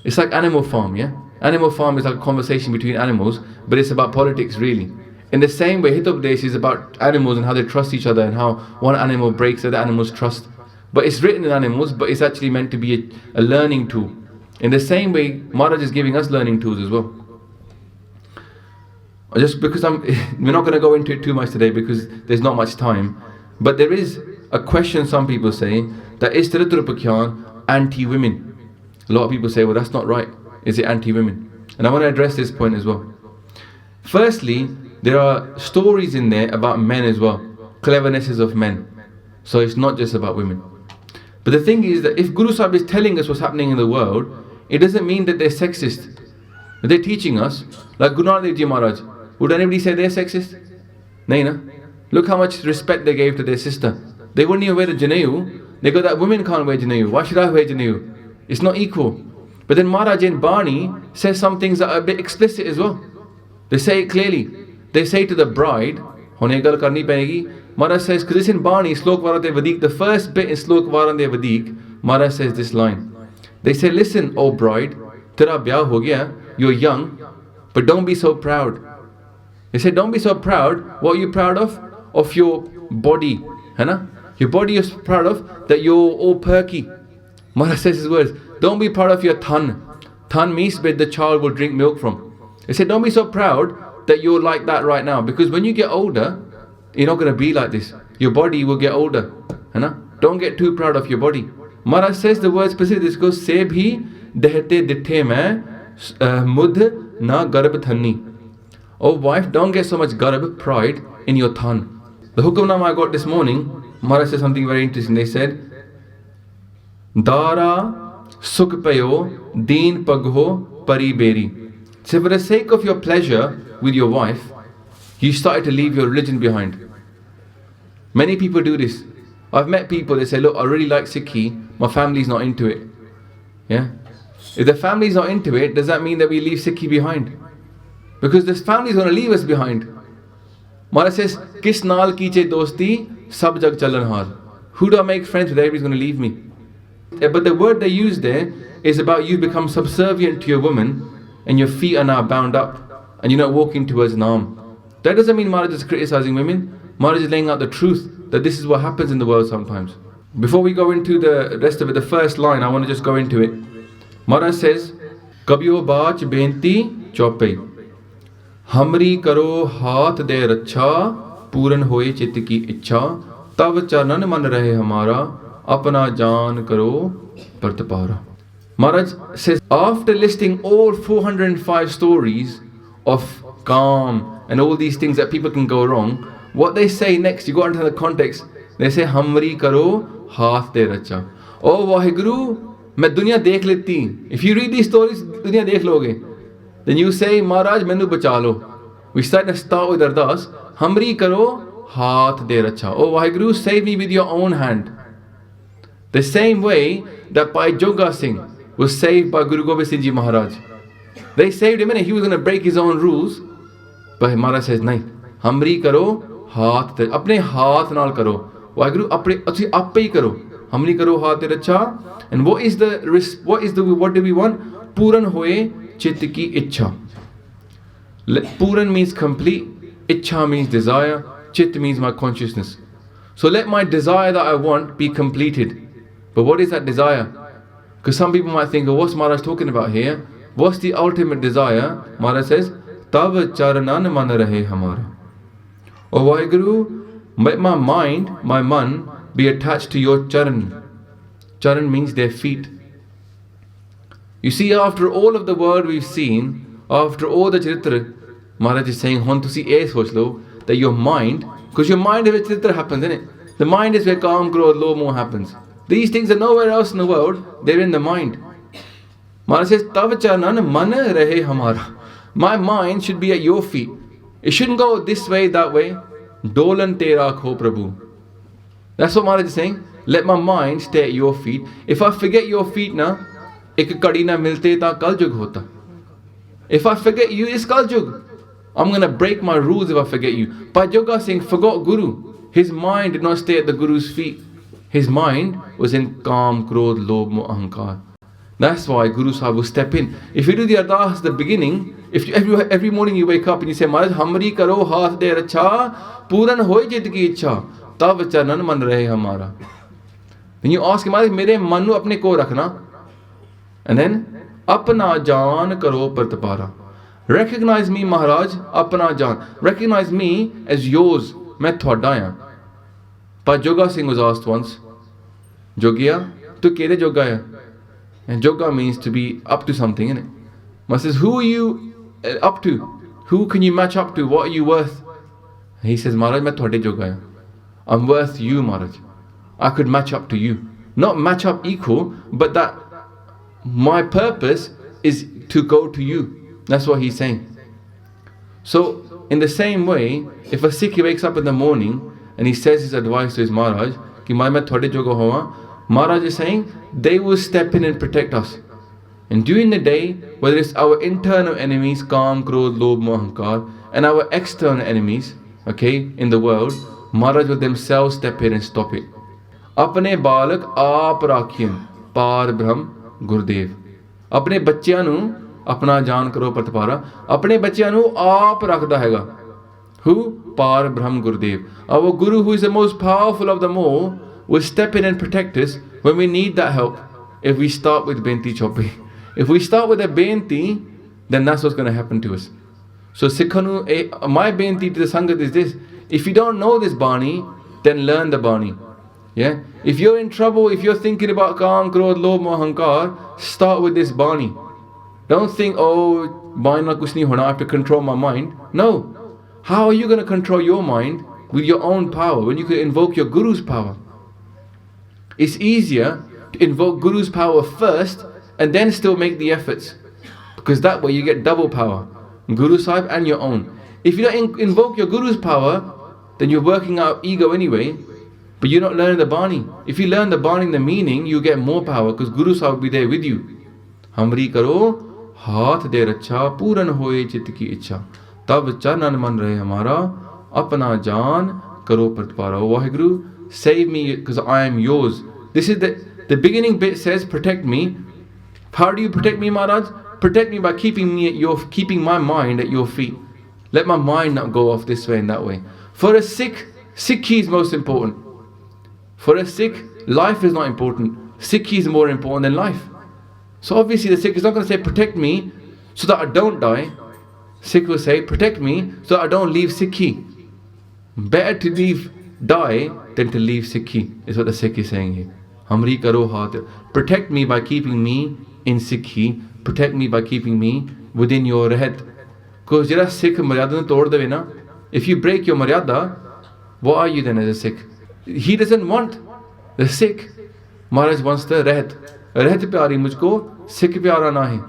It's like Animal Farm, yeah? Animal Farm is like a conversation between animals, but it's about politics really. In the same way, Hitopdesh is about animals and how they trust each other and how one animal breaks the other animal's trust. But it's written in animals, but it's actually meant to be a learning tool. In the same way, Maharaj is giving us learning tools as well. Just because we're not going to go into it too much today because there's not much time. But there is a question some people say, that is Charitra anti-women. A lot of people say, well, that's not right. Is it anti-women? And I want to address this point as well. Firstly, there are stories in there about men as well. Clevernesses of men. So it's not just about women. But the thing is that if Guru Sahib is telling us what's happening in the world, it doesn't mean that they're sexist. They're teaching us, like Guru Nanak Dev Ji Maharaj. Would anybody say they're sexist? No, no. Look how much respect they gave to their sister. They wouldn't even wear the Janayu. They go that women can't wear Janayu. Why should I wear Janayu? It's not equal. But then Maharaj in Bani says some things that are a bit explicit as well. They say it clearly. They say to the bride, Hone gal karni payegi. Maharaj says, because it's in Bani, Slok Varante Vadik, the first bit in Slok Varante Vadik, Maharaj says this line. They say, listen, O bride, tera byah ho gaya, you're young, but don't be so proud. They say, don't be so proud. What are you proud of? Of your body. Hai na? Your body you're proud of, that you're all perky. Maharaj says his words, don't be proud of your than. Than means where the child will drink milk from. They say, don't be so proud that you're like that right now. Because when you get older, you're not going to be like this. Your body will get older. Hai na? Don't get too proud of your body. Maharaj says the word specifically, this goes, Se bhi dehte dithe mein mudh na garb thanni. Oh wife, don't get so much garb, pride, in your than. The hukamnama I got this morning, Maharaj said something very interesting. They said, Dara sukh payo deen pagho pari beri. So for the sake of your pleasure with your wife, you started to leave your religion behind. Many people do this. I've met people that say, look, I really like Sikhi, my family's not into it. Yeah? If the family's not into it, does that mean that we leave Sikhi behind? Because this family is going to leave us behind. Maharaj says, Kis naal kiche dosti, sab jag chalan har. Who do I make friends with? Everybody's going to leave me. But the word they use there is about you become subservient to your woman and your feet are now bound up and you're not walking towards Naam. That doesn't mean Maharaj is criticizing women. Maharaj is laying out the truth that this is what happens in the world sometimes. Before we go into the rest of it, the first line, I want to just go into it. Maharaj says, Kabyo baach benti chaupai. Hamri karo haath de racha, puran hoye chit ki ichha, tav charan man rahe hamara, apna jaan karo partapara. Maharaj says, after listing all 405 stories of calm and all these things that people can go wrong, what they say next, you go into the context, they say, Hamri karo haath de racha. Oh Vaheguru, main dunya dekh leti. If you read these stories, dunya dekh loge. Then you say, Maharaj, mainu bacha lo. We start with Ardas, Hamri karo haath de racha. Oh Vaheguru, save me with your own hand. The same way that Bhai Joga Singh was saved by Guru Gobind Singh Ji Maharaj. They saved him and he was going to break his own rules. But Maharaj says, nahi, Hamri karo haath de, apne haath naal karo. Vaheguru, apne appe hi karo. Hamri karo haath de racha. And what do we want? Puran hoye chit ki ichha. Puran means complete, ichha means desire, chit means my consciousness. So let my desire that I want be completed. But what is that desire? Because some people might think, oh, what's Maharaj talking about here? What's the ultimate desire? Maharaj says, Tav charanan man rahe hamara. Oh Vaheguru, let my mind, my man, be attached to your charan. Charan means their feet. You see, after all of the world we've seen, after all the charitra, Maharaj is saying, Hon tusi eh soch lo, that your mind, because your mind is where charitra happens, isn't it? The mind is where calm, growth, low, more happens. These things are nowhere else in the world, they're in the mind. Maharaj says, Tav chanan man rahe hamara. My mind should be at your feet. It shouldn't go this way, that way. Dolan tera kho Prabhu. That's what Maharaj is saying. Let my mind stay at your feet. If I forget your feet na, ek kadi na milte ta kal jug hota. If I forget you, it's kal jug. I'm going to break my rules if I forget you. Bhai Joga Singh forgot Guru. His mind did not stay at the Guru's feet. His mind was in calm, krodh, lobh, moh, ahankar. That's why Guru Sahib will step in. If you do the ardas at the beginning, if every morning you wake up and you say, Maharaj, Hamri karo haath de racha, puran hoy jit ki ichha, tab charan man rahe hamara. Then you ask him, Maharaj, mere man nu apne ko rakhna. And then, apna jaan karo pratapara. Recognize me, Maharaj, apna jaan. Recognize me as yours. Main thwada haan. But Joga Singh was asked once, Jogia, tu kede joga hai? And Joga means to be up to something, innit? Maharaj says, who are you up to? Who can you match up to? What are you worth? And he says, Maharaj, main thwade joga hai. I'm worth you, Maharaj. I could match up to you. Not match up equal, but that my purpose is to go to you. That's what he's saying. So, in the same way, if a Sikh wakes up in the morning and he says his advice to his Maharaj, Ki main thode joga howa, Maharaj is saying, they will step in and protect us. And during the day, whether it's our internal enemies, Kam, Krodh, Lobh, Moh, Ahankar, and our external enemies, okay, in the world, Maharaj will themselves step in and stop it. Apne balak aap rakhiyan, par brahm Gurdev. Apne bachchiyan nu apna jaan karo pratapara. Apne bachchiyan nu aap rakhda haiga. Who? Par brahm Gurdev. Our Guru, who is the most powerful of them all, will step in and protect us when we need that help. If we start with Benti Chaupai. If we start with a Benti, then that's what's going to happen to us. So Sikhanu, my Benti to the Sangat is this. If you don't know this Bani, then learn the Bani. Yeah? If you're in trouble, if you're thinking about Kam, Krodh, Lobh, Moh, Ahankar, start with this Bani. Don't think, oh, Bani na kuch nahi hona, I have to control my mind. No. How are you going to control your mind with your own power when you can invoke your Guru's power? It's easier to invoke Guru's power first and then still make the efforts. Because that way you get double power. Guru Sahib and your own. If you don't invoke your Guru's power, then you're working out ego anyway, but you're not learning the Bani. If you learn the Bani, the meaning, you get more power because Guru Sahib will be there with you. Hamri karo, haath de racha, puran hoye chit ki ichha. Tab charan man rahe hamara, apna jaan karo pratapara. Oh Vaheguru, save me because I am yours. This is the beginning bit says, protect me. How do you protect me, Maharaj? Protect me by keeping my mind at your feet. Let my mind not go off this way and that way. For a Sikh, Sikhi is most important. For a Sikh, life is not important. Sikhi is more important than life. So obviously the Sikh is not going to say, protect me so that I don't die. Sikh will say, protect me so that I don't leave Sikhi. Better to die than to leave Sikhi, is what the Sikh is saying here. Hamri karo haath. Protect me by keeping me in Sikhi. Protect me by keeping me within your rehat. Because jira Sikh maryada nu tod deve na, if you break your maryada, what are you then as a Sikh? He doesn't want the Sikh. Maharaj wants the rehat. Rehat pyari mujhko, Sikh pyara nahi.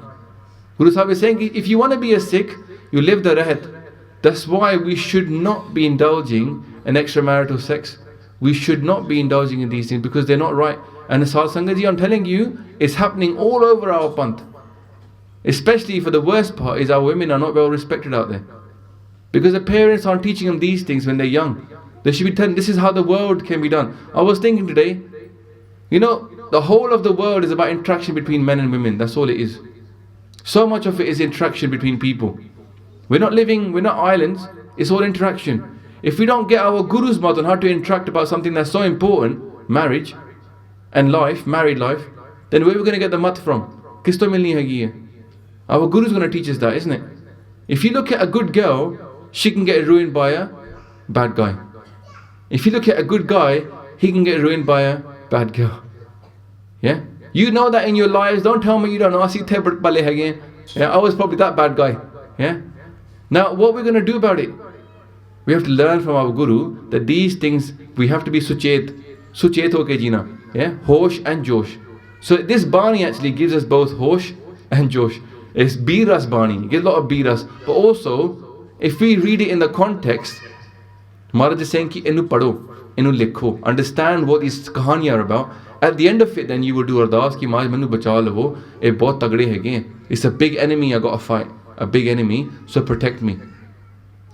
Guru Sahib is saying, if you want to be a Sikh, you live the rehat. That's why we should not be indulging in extramarital sex. We should not be indulging in these things because they're not right. And the Sadh Sangat, I'm telling you, it's happening all over our panth. Especially for the worst part is our women are not well respected out there. Because the parents aren't teaching them these things when they're young. They should be telling, this is how the world can be done. I was thinking today, you know, the whole of the world is about interaction between men and women. That's all it is. So much of it is interaction between people. We're not islands, it's all interaction. If we don't get our Guru's mouth on how to interact about something that's so important, marriage and life, married life, then where are we going to get the mat from? Kis to milni hagi hai? Our Guru's going to teach us that, isn't it? If you look at a good girl, she can get ruined by a bad guy. If you look at a good guy, he can get ruined by a bad girl. Yeah? You know that in your lives. Don't tell me you don't know. Yeah, I was probably that bad guy. Yeah? Now, what we're going to do about it? We have to learn from our Guru that these things, we have to be suchet hoke jina. Yeah? Hosh and Josh. So this Bani actually gives us both Hosh and Josh. It's Biras Bani. You get a lot of Biras. But also, if we read it in the context, Maharaj is saying ki inu padho, inu likho. Understand what these kahani are about. At the end of it, then you will do ardas ki Maharaj manu bacha lavo. Eh bahut tagde hege. It's a big enemy I got to fight. A big enemy. So protect me.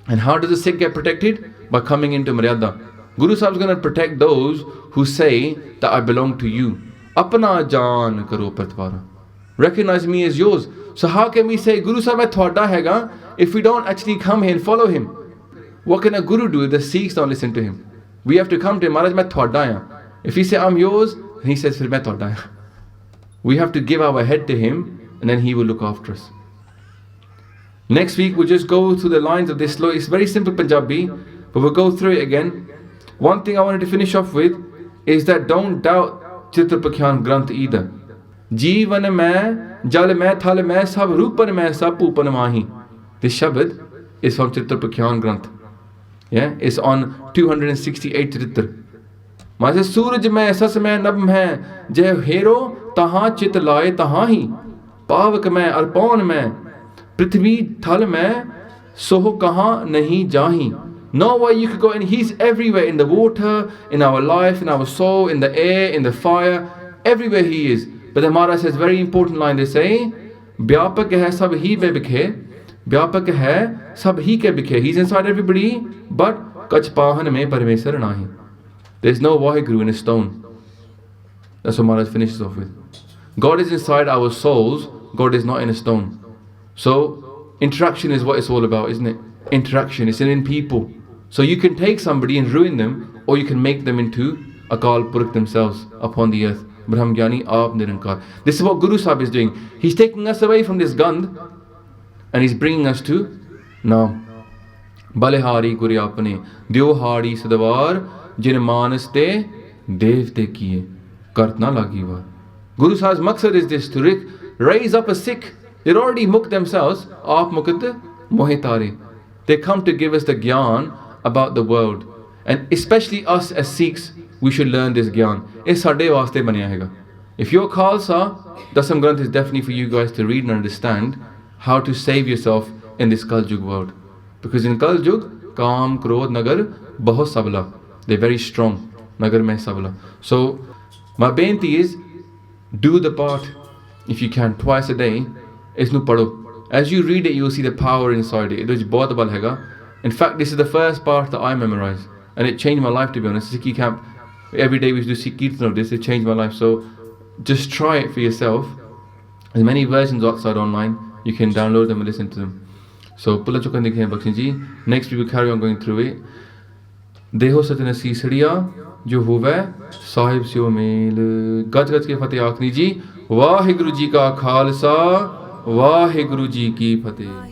And how does a Sikh get protected? By coming into Maryada. Guru Sahib is going to protect those who say that I belong to you. Apna jaan karo pratapara. recognize me as yours. So how can we say Guru Sahib main thwada haiga if we don't actually come here and follow him? What can a Guru do if the Sikhs don't listen to him? We have to come to him, Maharaj main thwada aya. If he say I'm yours, and he says fir main thwada aya. We have to give our head to him, and then he will look after us. Next week we'll just go through the lines of this slow. It's very simple Punjabi, but we'll go through it again. One thing I wanted to finish off with is that don't doubt Chitra Pakyan Granth either. Jeevan mein, jal mein, thal mein, sab rupan mein, sab pupan mahi. This shabad is from Chitra Pakyan Granth. Yeah, it's on 268 Chitra. Maase Suraj mein, sas mein, nab mein, jai hero, taha chit laye taha hi. Pavak mein, arpan mein, prithvi thal mein, soh kaha nahi jahi. No way you could go, and he's everywhere, in the water, in our life, in our soul, in the air, in the fire, everywhere he is. But the Maharaj says very important line, they say, Vyapak hai sab hi be bikhe, Vyapak hai sab hi ke bikhe. He's inside everybody, but kach pahan mein Parmeswar nahi. There's no Vaheguru in a stone. That's what Maharaj finishes off with. God is inside our souls, God is not in a stone. So, interaction is what it's all about, isn't it? Interaction, it's in people. So you can take somebody and ruin them, or you can make them into Akal Purakh themselves upon the earth. Brahm Gyani Aap Nirankar. This is what Guru Sahib is doing. He's taking us away from this Gandh, and he's bringing us to Naam. Balehari Guri Apane, Dyohari Sadawar, Jin Manas te Devte kiye, Kart na lagi var. Guru Sahib's maqsad is this, to raise up a Sikh. They're already mukh themselves. Aap mukht mohitare. They come to give us the gyan about the world. And especially us as Sikhs, we should learn this gyan. It's sade vaste baniya haiga. If you're Khalsa, Dasam Granth is definitely for you guys to read and understand how to save yourself in this Kal Yug world. Because in Kal Yug, Kaam, Krodh, Nagar, bahut sabla. They're very strong. Nagar mein sabla. So, my benti is, do the paat if you can, twice a day. Isnu padho. As you read it, you'll see the power inside it. It bahut bal haiga. In fact, this is the first part that I memorized, and it changed my life, to be honest. Sikhi camp, every day we used to do Sikh Kirtan of this. It changed my life. So just try it for yourself. There's many versions outside online. You can download them and listen to them. So Pula Chukan Dikhe Bakshin Ji. Next we will carry on going through it. Deho Satana Sisriya Jo Huve Sahib Sio Mel Gaj Gaj Ke Fateh Akhni Ji. Vaheguru Ji Ka Khalsa, Vaheguru Ji Ki Fateh.